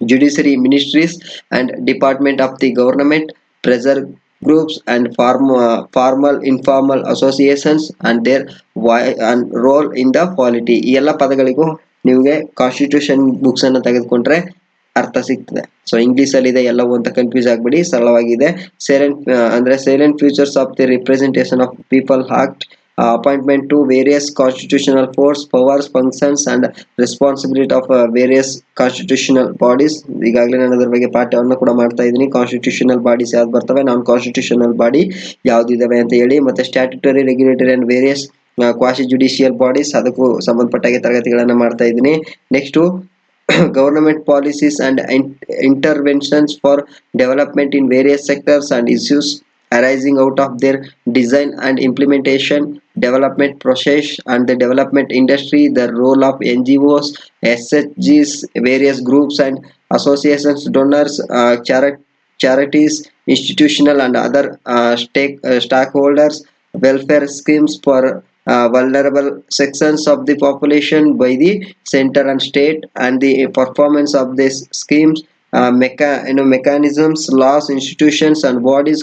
judiciary ministries and department of the government, pressure groups and formal informal associations and their and role in the polity. ಈ ಎಲ್ಲ ಪದಗಳಿಗೂ ನಿಮಗೆ ಕಾನ್ಸ್ಟಿಟ್ಯೂಷನ್ ಬುಕ್ಸ್ ಅನ್ನು ತೆಗೆದುಕೊಂಡ್ರೆ ಅರ್ಥ ಸಿಗ್ತದೆ. ಸೊ ಇಂಗ್ಲಿಷ್ ಅಲ್ಲಿ ಇದೆ ಎಲ್ಲವೂ ಅಂತ ಕನ್ಫ್ಯೂಸ್ ಆಗ್ಬಿಡಿ, ಸರಳವಾಗಿದೆ. ಸೈಲೆಂಟ್ ಅಂದ್ರೆ silent futures of the representation of people act, appointment to various constitutional force, powers, functions and responsibility of various constitutional bodies. ಈಗಾಗಲೇ ನಾನು ಅದರ ಬಗ್ಗೆ ಪಾಠವನ್ನು ಕೂಡ ಮಾಡ್ತಾ ಇದ್ದೀನಿ. ಕಾನ್ಸ್ಟಿಟ್ಯೂಷನಲ್ ಬಾಡೀಸ್ ಯಾವ್ದು ಬರ್ತವೆ, ನಾನ್ ಕಾನ್ಸ್ಟಿಟ್ಯೂಷನಲ್ ಬಾಡಿ ಯಾವ್ದಿದಾವೆ ಅಂತ ಹೇಳಿ, ಮತ್ತೆ statutory, regulatory and various quasi judicial bodies, ಅದಕ್ಕೂ ಸಂಬಂಧಪಟ್ಟಾಗೆ ತರಗತಿಗಳನ್ನ ಮಾಡ್ತಾ ಇದ್ದೀನಿ. Next government policies and interventions for development in various sectors and issues arising out of their design and implementation, development process and the development industry, the role of NGOs, SHGs, various groups and associations, donors, charities, institutional and other stakeholders, welfare schemes for vulnerable sections of the population by the center and state, and the performance of these schemes, mechanisms, laws, institutions and bodies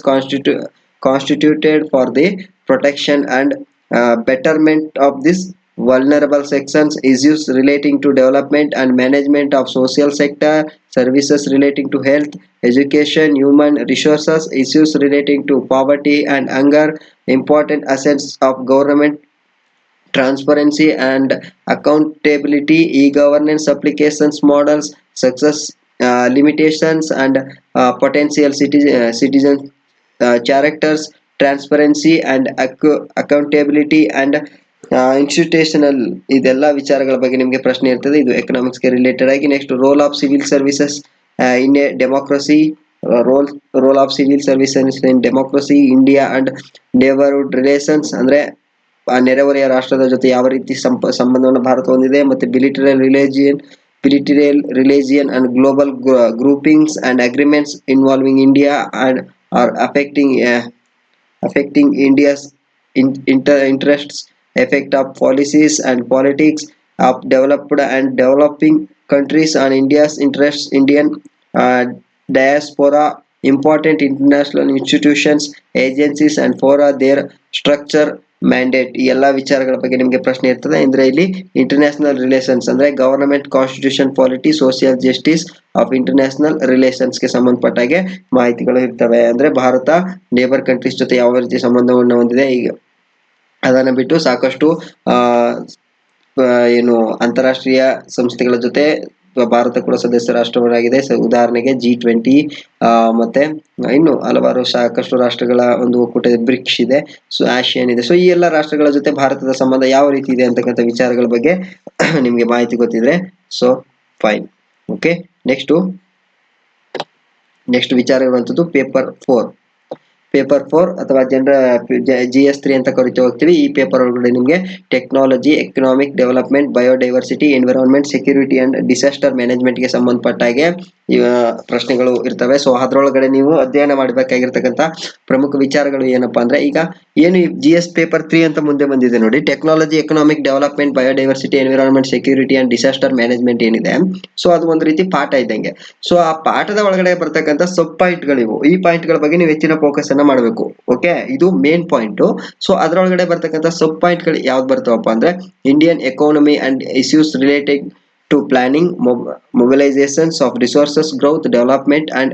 constituted for the protection and betterment of these vulnerable sections, issues relating to development and management of social sector, services relating to health, education, human resources, issues relating to poverty and hunger, important assets of government, transparency and accountability, e-governance applications, models, success, limitations and potential citizen characters, transparency and accountability and institutional, ಇದೆಲ್ಲ ವಿಚಾರಗಳ ಬಗ್ಗೆ ನಿಮಗೆ ಪ್ರಶ್ನೆ ಇರ್ತದೆ. ಇದು ಎಕನಾಮಿಕ್ಸ್ಗೆ ರಿಲೇಟೆಡ್ ಆಗಿ. Next role of civil services in a democracy, role role of civil services in democracy, India and neighbourhood relations, ಅಂದ್ರೆ ನೆರೆಹೊರೆಯ ರಾಷ್ಟ್ರದ ಜೊತೆ ಯಾವ ರೀತಿ ಸಂಬಂಧವನ್ನು ಭಾರತ ಹೊಂದಿದೆ, ಮತ್ತೆ bilateral religion and global groupings and agreements involving India and or affecting India's interests, effect of policies and politics of developed and developing countries on India's interests, Indian uh, diaspora, important international institutions, agencies and fora, their structure, mandate, ಈ ಎಲ್ಲಾ ವಿಚಾರಗಳ ಬಗ್ಗೆ ನಿಮಗೆ ಪ್ರಶ್ನೆ ಇರ್ತದೆ. ಅಂದ್ರೆ ಇಲ್ಲಿ ಇಂಟರ್ನ್ಯಾಷನಲ್ ರಿಲೇಷನ್ಸ್ ಅಂದ್ರೆ government, constitution, polity, social justice of international ರಿಲೇಷನ್ಸ್ಗೆ ಸಂಬಂಧಪಟ್ಟಾಗೆ ಮಾಹಿತಿಗಳು ಇರ್ತವೆ. ಅಂದ್ರೆ ಭಾರತ ನೇಬರ್ ಕಂಟ್ರೀಸ್ ಜೊತೆ ಯಾವ ರೀತಿ ಸಂಬಂಧವನ್ನು ಹೊಂದಿದೆ. ಈಗ ಅದನ್ನು ಬಿಟ್ಟು ಸಾಕಷ್ಟು ಏನು ಅಂತಾರಾಷ್ಟ್ರೀಯ ಸಂಸ್ಥೆಗಳ ಜೊತೆ ಭಾರತ ಕೂಡ ಸದಸ್ಯ ರಾಷ್ಟ್ರವಾಗಿದೆ. ಉದಾಹರಣೆಗೆ G20, ಮತ್ತೆ ಇನ್ನು ಹಲವಾರು ಸಾಕಷ್ಟು ರಾಷ್ಟ್ರಗಳ ಒಂದು ಒಕ್ಕೂಟ, ಬ್ರಿಕ್ಸ್ ಇದೆ, ಸೊ ಆಸಿಯಾನ್ ಇದೆ. ಸೊ ಈ ಎಲ್ಲ ರಾಷ್ಟ್ರಗಳ ಜೊತೆ ಭಾರತದ ಸಂಬಂಧ ಯಾವ ರೀತಿ ಇದೆ ಅಂತಕ್ಕಂಥ ವಿಚಾರಗಳ ಬಗ್ಗೆ ನಿಮ್ಗೆ ಮಾಹಿತಿ ಗೊತ್ತಿದ್ರೆ ಸೊ ಫೈನ್. ಓಕೆ, ನೆಕ್ಸ್ಟ್ ವಿಚಾರ ಇರುವಂತದ್ದು ಪೇಪರ್ 4 ಅಥವಾ GS3 ಅಂತ ಕರಿತಾ ಹೋಗ್ತೀವಿ. ಈ ಪೇಪರ್ ಒಳಗಡೆ ನಿಮಗೆ technology, economic development, biodiversity, environment, security and disaster management ಗೆ ಸಂಬಂಧಪಟ್ಟಾಗೆ ಪ್ರಶ್ನೆಗಳು ಇರ್ತವೆ. ಸೊ ಅದ್ರೊಳಗಡೆ ನೀವು ಅಧ್ಯಯನ ಮಾಡಬೇಕಾಗಿರ್ತಕ್ಕಂಥ ಪ್ರಮುಖ ವಿಚಾರಗಳು ಏನಪ್ಪಾ ಅಂದ್ರೆ, ಈಗ ಏನು GS ಪೇಪರ್ 3 ಅಂತ ಮುಂದೆ ಬಂದಿದೆ ನೋಡಿ, technology, economic development, biodiversity, environment, security and disaster management ಏನಿದೆ, ಸೊ ಅದು ಒಂದು ರೀತಿ ಪಾಠ ಇದ್ದಂಗೆ. ಸೊ ಆ ಪಾಠದ ಒಳಗಡೆ ಬರ್ತಕ್ಕಂಥ ಸಬ್ ಪಾಯಿಂಟ್ಗಳಿವು. ಈ ಪಾಯಿಂಟ್ಗಳ ಬಗ್ಗೆ ನೀವು ಹೆಚ್ಚಿನ ಫೋಕಸ್ ಅನ್ನ ಮಾಡಬೇಕು. ಓಕೆ, ಇದು ಮೇನ್ ಪಾಯಿಂಟ್. ಸೊ ಅದರೊಳಗಡೆ ಬರ್ತಕ್ಕಂಥ ಸಬ್ ಪಾಯಿಂಟ್ಗಳು ಯಾವ್ದು ಬರ್ತಾವಪ್ಪ ಅಂದ್ರೆ, Indian economy and issues related to planning, mobilizations of resources, growth, development and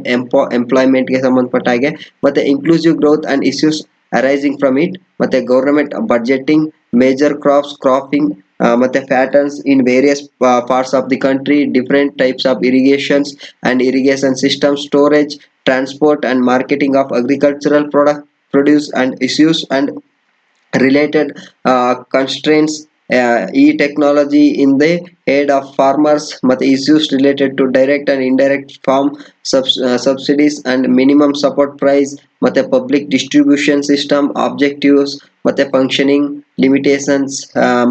employment ಗೆ ಸಂಬಂಧಪಟ್ಟ ಹಾಗೆ ಮತ್ತೆ inclusive growth and issues arising from it ಮತ್ತೆ government budgeting, major cropping ಮತ್ತೆ patterns in various parts of the country, different types of irrigations and irrigation systems, storage, transport and marketing of agricultural produce and issues and related constraints, e-technology in the aid of farmers ಮತ್ತೆ issues related to direct and indirect farm subsidies and minimum support price ಮತ್ತೆ public distribution system objectives ಮತ್ತೆ functioning limitations,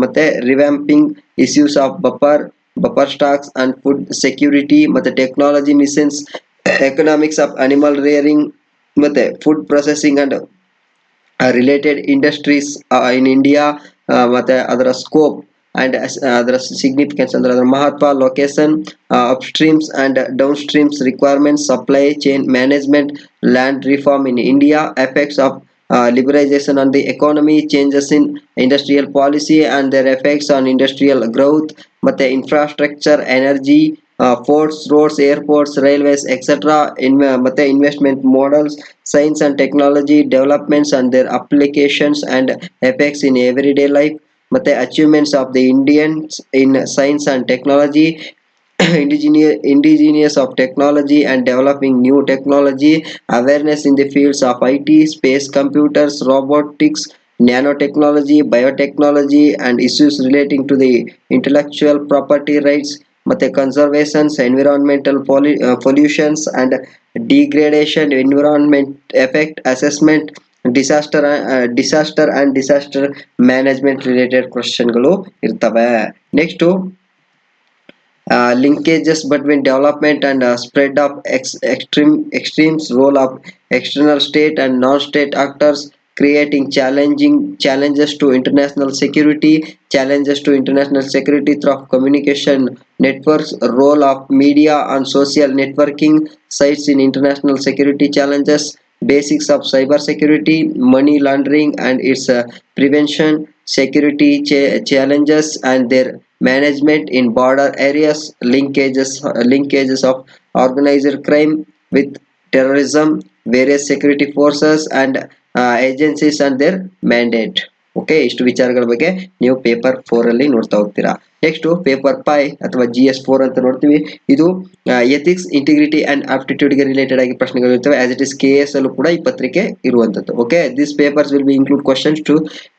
ಮತ್ತೆ revamping issues of buffer stocks and food security ಮತ್ತೆ technology missions, economics of animal rearing ಮತ್ತೆ food processing and related industries in India, ಮತ್ತೆ ಅದರ ಸ್ಕೋಪ್ ಅಂಡ್ ಅದರ ಸಿಗ್ನಿಫಿಕೆನ್ಸ್ ಅಂದ್ರೆ ಅದರ ಮಹತ್ವ, location, upstreams and downstreams requirements, supply chain management, land reform in India, effects of liberalization on the economy, changes in industrial policy and their effects on industrial growth, ಮತ್ತೆ infrastructure, energy, ports, roads, airports, railways, etc. ಮತ್ತೆ investment models, science and technology developments and their applications and effects in everyday life, ಮತ್ತೆ achievements of the Indians in science and technology, indigenous of technology and developing new technology, awareness in the fields of IT, space, computers, robotics, nanotechnology, biotechnology and issues relating to the intellectual property rights, ಮತ್ತೆ conservations, environmental pollutions and degradation, environment effect assessment, disaster and disaster management related questionಗಳು ಇರ್ತವೆ. Next linkages between development and spread of extremes, role of external state and non-state actors, creating challenges to international security, through communication networks, role of media and social networking sites in international security challenges, basics of cyber security, money laundering and its prevention, security challenges and their management in border areas, linkages of organized crime with terrorism, various security forces and agencies and their mandate. Okay, ಇಷ್ಟು ವಿಚಾರಗಳ ಬಗ್ಗೆ ನೀವು ಪೇಪರ್ 4 ಅಲ್ಲಿ ನೋಡ್ತಾ ಹೋಗ್ತೀರಾ. ನೆಕ್ಸ್ಟ್ ಪೇಪರ್ 5 ಅಥವಾ GS4 ಅಂತ ನೋಡ್ತೀವಿ. ಇದು ಎಥಿಕ್ಸ್, ಇಂಟಿಗ್ರಿಟಿ ಅಂಡ್ ಆಪ್ಟಿಟ್ಯೂಡ್ ಗೆ ರಿಲೇಟೆಡ್ ಆಗಿ ಪ್ರಶ್ನೆಗಳು ಇರ್ತವೆ. ಆಸ್ ಇಟ್ ಇಸ್ KS ಅಲ್ಲೂ ಕೂಡ ಈ ಪತ್ರಿಕೆ ಇರುವಂತದ್ದು. Okay, this papers will be include questions to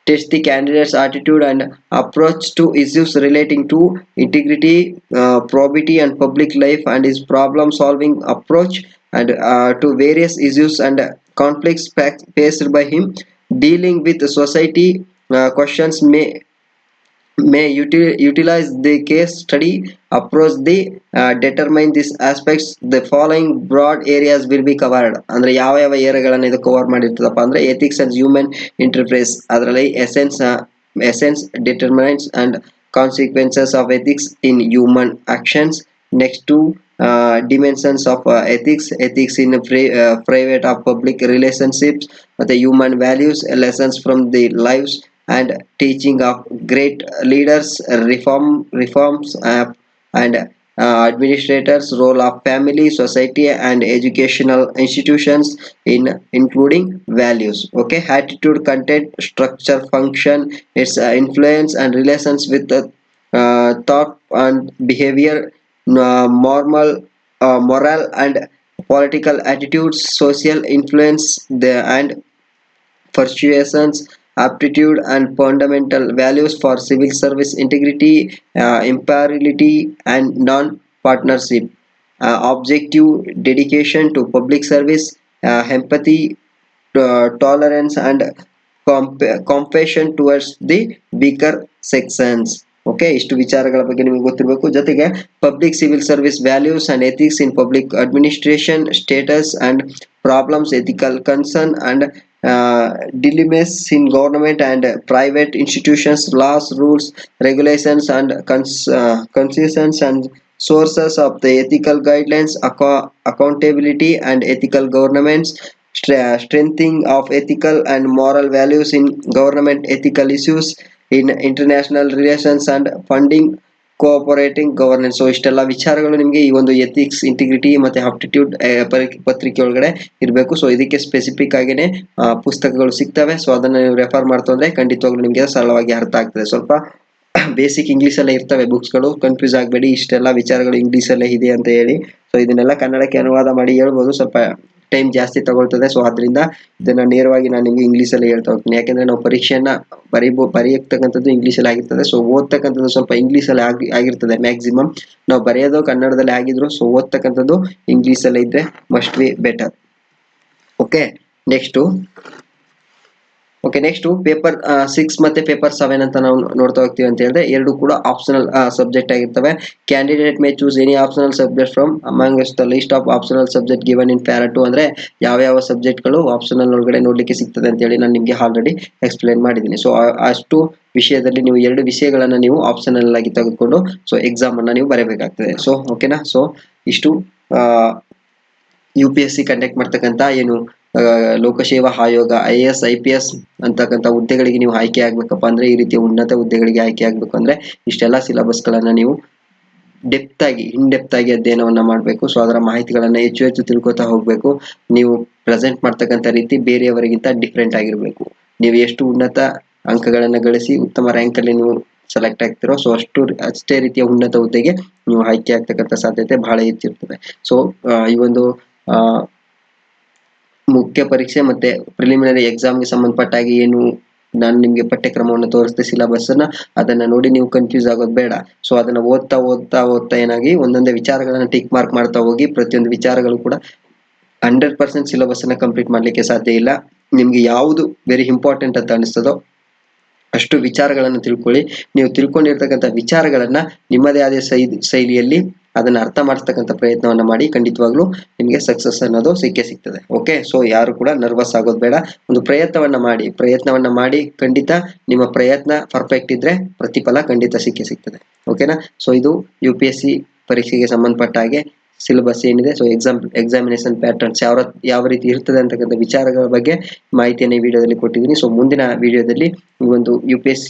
test the candidate's attitude and approach to issues relating to integrity, probity and public life and his problem solving approach and to various issues and conflicts faced by him, dealing with society. Questions may utilize the case study approach the determine these aspects. The following broad areas will be covered. ಅಂದ್ರೆ ಯಾವ ಯಾವ ಏರಿಯಾಗಳನ್ನು ಇದು ಕವರ್ ಮಾಡಿರ್ತದಪ್ಪ ಅಂದ್ರೆ ethics and human interface, ಅದರಲ್ಲಿ essence, determinants and consequences of ethics in human actions. Next to dimensions of ethics in private or public relationships, the human values, lessons from the lives and teaching of great leaders, reforms and administrators, role of family, society and educational institutions in including values. Okay, attitude, content, structure, function, its influence and relations with the thought and behavior, moral and political attitudes, social influence, and persuasions, aptitude and fundamental values for civil service, integrity, impartiality and non-partnership, objective, dedication to public service, empathy, tolerance and compassion towards the weaker sections. Okay, ಇಷ್ಟು ವಿಚಾರಗಳ ಬಗ್ಗೆ ನಿಮಗೆ ಗೊತ್ತಿರಬೇಕು. ಜೊತೆಗೆ public civil service values and ethics in public administration, status and problems, ethical concern and dilemmas in government and private institutions, laws, rules, regulations and concessions and sources of the ethical guidelines, accountability and ethical governance, strengthening of ethical and moral values in government, ethical issues in international relations and funding cooperating governance. So ಇಷ್ಟೆಲ್ಲ ವಿಚಾರಗಳು ನಿಮಗೆ ಈ ಒಂದು ಎಥಿಕ್ಸ್, ಇಂಟಿಗ್ರಿಟಿ ಮತ್ತೆ ಆಪ್ಟಿಟ್ಯೂಡ್ ಪತ್ರಿಕೆ ಒಳಗಡೆ ಇರಬೇಕು. ಸೊ ಇದಕ್ಕೆ ಸ್ಪೆಸಿಫಿಕ್ ಆಗಿನೇ ಪುಸ್ತಕಗಳು ಸಿಗ್ತವೆ. ಸೊ ಅದನ್ನ ನೀವು ರೆಫರ್ ಮಾಡ್ತು ಅಂದ್ರೆ ಖಂಡಿತವಾಗ್ಲೂ ನಿಮಗೆ ಸರಳವಾಗಿ ಅರ್ಥ ಆಗ್ತದೆ. ಸ್ವಲ್ಪ ಬೇಸಿಕ್ ಇಂಗ್ಲಿಷ್ ಅಲ್ಲೇ ಇರ್ತವೆ ಬುಕ್ಸ್ಗಳು, ಕನ್ಫ್ಯೂಸ್ ಆಗಬೇಡಿ. ಇಷ್ಟೆಲ್ಲ ವಿಚಾರಗಳು ಇಂಗ್ಲಿಷ್ ಅಲ್ಲೇ ಇದೆ ಅಂತ ಹೇಳಿ ಸೊ ಇದನ್ನೆಲ್ಲ ಕನ್ನಡಕ್ಕೆ ಅನುವಾದ ಮಾಡಿ ಹೇಳ್ಬೋದು, ಸ್ವಲ್ಪ ಟೈಮ್ ಜಾಸ್ತಿ ತಗೊಳ್ತದೆ. ಸೊ ಆದ್ರಿಂದ ಇದನ್ನ ನೇರವಾಗಿ ನಾನು ನಿಮಗೆ ಇಂಗ್ಲಿಷ್ ಅಲ್ಲಿ ಹೇಳ್ತಾ ಹೋಗ್ತೀನಿ. ಯಾಕಂದ್ರೆ ನಾವು ಪರೀಕ್ಷೆಯನ್ನ ಬರೆಯತಕ್ಕಂಥದ್ದು ಇಂಗ್ಲಿಷ್ ಅಲ್ಲಿ ಆಗಿರ್ತದೆ. ಸೊ ಓದ್ತಕ್ಕಂಥದ್ದು ಸ್ವಲ್ಪ ಇಂಗ್ಲಿಷ್ ಅಲ್ಲಿ ಆಗಿರ್ತದೆ ಮ್ಯಾಕ್ಸಿಮಮ್. ನಾವು ಬರೆಯೋದು ಕನ್ನಡದಲ್ಲಿ ಆಗಿದ್ರು ಸೊ ಓದ್ತಕ್ಕಂಥದ್ದು ಇಂಗ್ಲಿಷ್ ಅಲ್ಲಿ ಇದ್ರೆ must be better. Okay next paper 6 ಮತ್ತೆ ಪೇಪರ್ 7 ಅಂತ ನಾವು ನೋಡ್ತಾ ಹೋಗ್ತೀವಿ ಅಂತ ಹೇಳಿದ್ರೆ ಎರಡು ಕೂಡ ಆಪ್ಷನಲ್ ಸಬ್ಜೆಕ್ಟ್ ಆಗಿರ್ತವೆ. Candidate May choose any optional subject from among the list of optional subject given in para 2. ಅಂದ್ರೆ ಯಾವ ಸಬ್ಜೆಕ್ಟ್ಗಳು ಆಪ್ಷನಲ್ ಒಳಗಡೆ ನೋಡ್ಲಿಕ್ಕೆ ಸಿಗ್ತದೆ ಅಂತ ಹೇಳಿ ನಾನು ನಿಮಗೆ ಆಲ್ರೆಡಿ ಎಕ್ಸ್ಪ್ಲೈನ್ ಮಾಡಿದ್ದೀನಿ. ಸೊ ಅಷ್ಟು ವಿಷಯದಲ್ಲಿ ನೀವು ಎರಡು ವಿಷಯಗಳನ್ನ ನೀವು ಆಪ್ಷನಲ್ ಆಗಿ ತೆಗೆದುಕೊಂಡು ಸೊ ಎಕ್ಸಾಮ್ ಅನ್ನ ನೀವು ಬರೀಬೇಕಾಗ್ತದೆ. ಸೊ ಓಕೆನಾ. ಸೊ ಇಷ್ಟು UPSC ಕಂಡಕ್ಟ್ ಮಾಡ್ತಕ್ಕಂಥ ಏನು ಲೋಕಸೇವಾ ಆಯೋಗ IAS IPS ಅಂತಕ್ಕಂಥ ಹುದ್ದೆಗಳಿಗೆ ನೀವು ಆಯ್ಕೆ ಆಗ್ಬೇಕಪ್ಪ ಅಂದ್ರೆ, ಈ ರೀತಿಯ ಉನ್ನತ ಹುದ್ದೆಗಳಿಗೆ ಆಯ್ಕೆ ಆಗ್ಬೇಕು ಅಂದ್ರೆ ಇಷ್ಟೆಲ್ಲ ಸಿಲೆಬಸ್ ಗಳನ್ನ ನೀವು ಇನ್ ಡೆಪ್ತ್ ಆಗಿ ಅಧ್ಯಯನವನ್ನ ಮಾಡಬೇಕು. ಸೊ ಅದರ ಮಾಹಿತಿಗಳನ್ನ ಹೆಚ್ಚು ತಿಳ್ಕೊತಾ ಹೋಗ್ಬೇಕು. ನೀವು ಪ್ರೆಸೆಂಟ್ ಮಾಡ್ತಕ್ಕಂಥ ರೀತಿ ಬೇರೆಯವರಿಗಿಂತ ಡಿಫ್ರೆಂಟ್ ಆಗಿರ್ಬೇಕು. ನೀವು ಎಷ್ಟು ಉನ್ನತ ಅಂಕಗಳನ್ನ ಗಳಿಸಿ ಉತ್ತಮ ರ್ಯಾಂಕ್ ಅಲ್ಲಿ ನೀವು ಸೆಲೆಕ್ಟ್ ಆಗ್ತಿರೋ ಸೊ ಅಷ್ಟೇ ರೀತಿಯ ಉನ್ನತ ಹುದ್ದೆಗೆ ನೀವು ಆಯ್ಕೆ ಆಗ್ತಕ್ಕಂಥ ಸಾಧ್ಯತೆ ಬಹಳ ಹೆಚ್ಚಿರ್ತದೆ. ಸೊ ಈ ಒಂದು ಮುಖ್ಯ ಪರೀಕ್ಷೆ ಮತ್ತೆ ಪ್ರಿಲಿಮಿನರಿ ಎಕ್ಸಾಮ್ಗೆ ಸಂಬಂಧಪಟ್ಟಾಗಿ ಏನು ನಾನು ನಿಮ್ಗೆ ಪಠ್ಯಕ್ರಮವನ್ನು ತೋರಿಸಿದೆ, ಸಿಲೆಬಸ್ ಅದನ್ನ ನೋಡಿ ನೀವು ಕನ್ಫ್ಯೂಸ್ ಆಗೋದು ಬೇಡ. ಸೊ ಅದನ್ನ ಓದ್ತಾ ಏನಾಗಿ ಒಂದೊಂದೇ ವಿಚಾರಗಳನ್ನ ಟಿಕ್ ಮಾರ್ಕ್ ಮಾಡ್ತಾ ಹೋಗಿ. ಪ್ರತಿಯೊಂದು ವಿಚಾರಗಳು ಕೂಡ 100% ಸಿಲೆಬಸ್ ಅನ್ನ ಕಂಪ್ಲೀಟ್ ಮಾಡ್ಲಿಕ್ಕೆ ಸಾಧ್ಯ ಇಲ್ಲ. ನಿಮ್ಗೆ ಯಾವುದು ವೆರಿ ಇಂಪಾರ್ಟೆಂಟ್ ಅಂತ ಅನಿಸ್ತದೋ ಅಷ್ಟು ವಿಚಾರಗಳನ್ನು ತಿಳ್ಕೊಳ್ಳಿ. ನೀವು ತಿಳ್ಕೊಂಡಿರ್ತಕ್ಕಂಥ ವಿಚಾರಗಳನ್ನ ನಿಮ್ಮದೇ ಆದ ಶೈಲಿಯಲ್ಲಿ ಅದನ್ನ ಅರ್ಥ ಮಾಡಿಸ್ತಕ್ಕಂಥ ಪ್ರಯತ್ನವನ್ನ ಮಾಡಿ. ಖಂಡಿತವಾಗ್ಲೂ ನಿಮಗೆ ಸಕ್ಸಸ್ ಅನ್ನೋದು ಸಿಗ್ತದೆ. ಓಕೆ. ಸೊ ಯಾರು ಕೂಡ ನರ್ವಸ್ ಆಗೋದು ಬೇಡ. ಒಂದು ಪ್ರಯತ್ನವನ್ನ ಮಾಡಿ ಖಂಡಿತ ನಿಮ್ಮ ಪ್ರಯತ್ನ ಪರ್ಫೆಕ್ಟ್ ಇದ್ರೆ ಪ್ರತಿಫಲ ಖಂಡಿತ ಸಿಗ್ತದೆ. ಓಕೆನಾ. ಸೊ ಇದು UPSC ಪರೀಕ್ಷೆಗೆ ಸಂಬಂಧಪಟ್ಟ ಹಾಗೆ ಸಿಲೆಬಸ್ ಏನಿದೆ, ಸೊ ಎಕ್ಸಾಮಿನೇಷನ್ ಪ್ಯಾಟರ್ನ್ಸ್ ಯಾವ ರೀತಿ ಇರ್ತದೆ ಅಂತಕ್ಕಂಥ ವಿಚಾರಗಳ ಬಗ್ಗೆ ಮಾಹಿತಿಯನ್ನು ಈ ವಿಡಿಯೋದಲ್ಲಿ ಕೊಟ್ಟಿದ್ದೀನಿ. ಸೊ ಮುಂದಿನ ವಿಡಿಯೋದಲ್ಲಿ ಈ ಒಂದು UPSC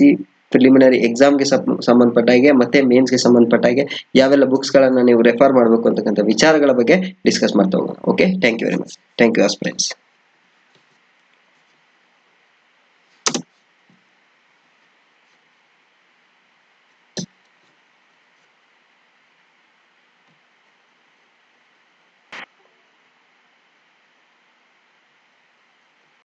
ಪ್ರಿಲಿಮಿನರಿ ಎಕ್ಸಾಮ್ಗೆ ಸಂಬಂಧಪಟ್ಟ ಹಾಗೆ ಮತ್ತೆ ಮೇನ್ಸ್ಗೆ ಸಂಬಂಧಪಟ್ಟ ಹಾಗೆ ಯಾವೆಲ್ಲ ಬುಕ್ಸ್ ಗಳನ್ನ ನೀವು ರೆಫರ್ ಮಾಡಬೇಕು ಅಂತಕ್ಕಂಥ ವಿಚಾರಗಳ ಬಗ್ಗೆ ಡಿಸ್ಕಸ್ ಮಾಡ್ತಾ ಹೋಗೋಣ. Okay. Thank you very much. Thank you aspirants.